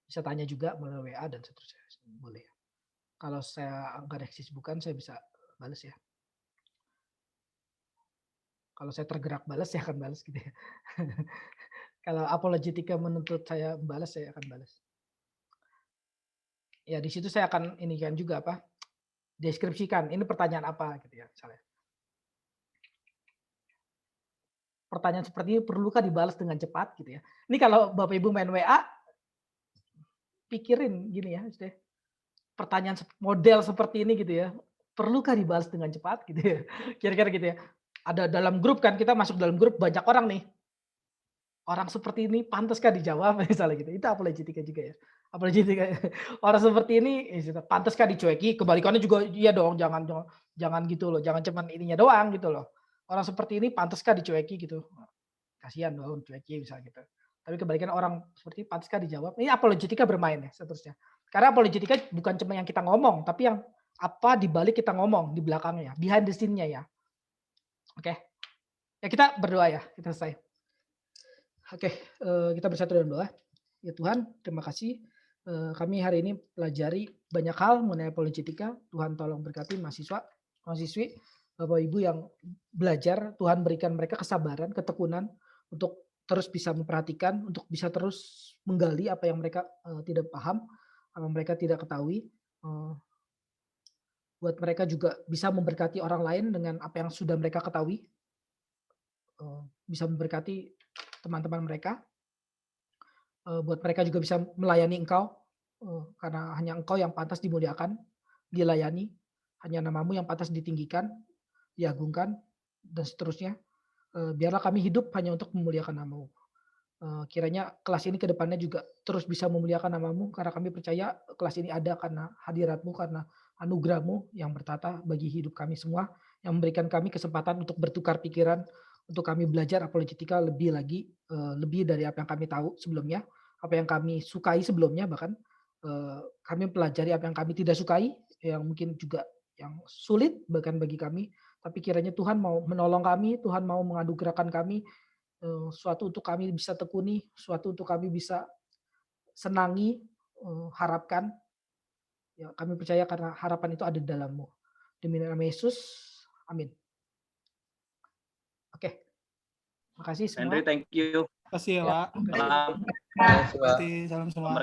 Bisa tanya juga melalui WA dan seterusnya. Boleh. Kalau saya nggak ada kesibukan saya bisa balas ya. Kalau saya tergerak balas saya akan balas gitu ya. Kalau apologetika menuntut saya balas saya akan balas. Ya di situ saya akan ini kan juga apa? Deskripsikan ini pertanyaan apa gitu ya misalnya. Pertanyaan seperti ini perlukah dibalas dengan cepat gitu ya. Ini kalau Bapak Ibu main WA pikirin gini ya, pertanyaan model seperti ini gitu ya. Perlukah dibalas dengan cepat gitu ya. Kira-kira gitu ya. Ada dalam grup kan kita masuk dalam grup banyak orang nih. Orang seperti ini pantaskah dijawab misalnya gitu. Itu apologetika juga ya. Apologetika orang seperti ini pantaskah dicueki? Kebalikannya juga iya dong, jangan gitu loh. Jangan cuman ininya doang gitu loh. Orang seperti ini pantaskah dicueki gitu. Kasihan dong cueki misalnya gitu. Tapi kebalikan orang seperti pantaskah dijawab? Ini apologetika bermain ya seterusnya. Karena apologetika bukan cuma yang kita ngomong, tapi yang apa di balik kita ngomong di belakangnya, behind the scene-nya ya. Oke. Ya kita berdoa ya, kita selesai. Oke, kita bersatu dalam doa. Ya Tuhan, terima kasih. Kami hari ini pelajari banyak hal mengenai apologetika. Tuhan tolong berkati mahasiswa, mahasiswi, Bapak Ibu yang belajar. Tuhan berikan mereka kesabaran, ketekunan untuk terus bisa memperhatikan, untuk bisa terus menggali apa yang mereka tidak paham, apa yang mereka tidak ketahui. Buat mereka juga bisa memberkati orang lain dengan apa yang sudah mereka ketahui. Bisa memberkati teman-teman mereka. Buat mereka juga bisa melayani Engkau. Karena hanya Engkau yang pantas dimuliakan, dilayani. Hanya namamu yang pantas ditinggikan, diagungkan, dan seterusnya. Biarlah kami hidup hanya untuk memuliakan namamu. Kiranya kelas ini ke depannya juga terus bisa memuliakan namamu. Karena kami percaya kelas ini ada karena hadiratmu, karena anugerahmu yang bertata bagi hidup kami semua. Yang memberikan kami kesempatan untuk bertukar pikiran, untuk kami belajar apologetika lebih lagi, lebih dari apa yang kami tahu sebelumnya, apa yang kami sukai sebelumnya, bahkan kami pelajari apa yang kami tidak sukai, yang mungkin juga yang sulit bahkan bagi kami, tapi kiranya Tuhan mau menolong kami, Tuhan mau menganugerahkan kami, suatu untuk kami bisa tekuni, suatu untuk kami bisa senangi, harapkan. Ya, kami percaya karena harapan itu ada di dalam-Mu. Demi nama Yesus, amin. Oke. Makasih semua. Henry, thank you. Terima kasih ya, Pak. Salam. Terima kasih, salam semua.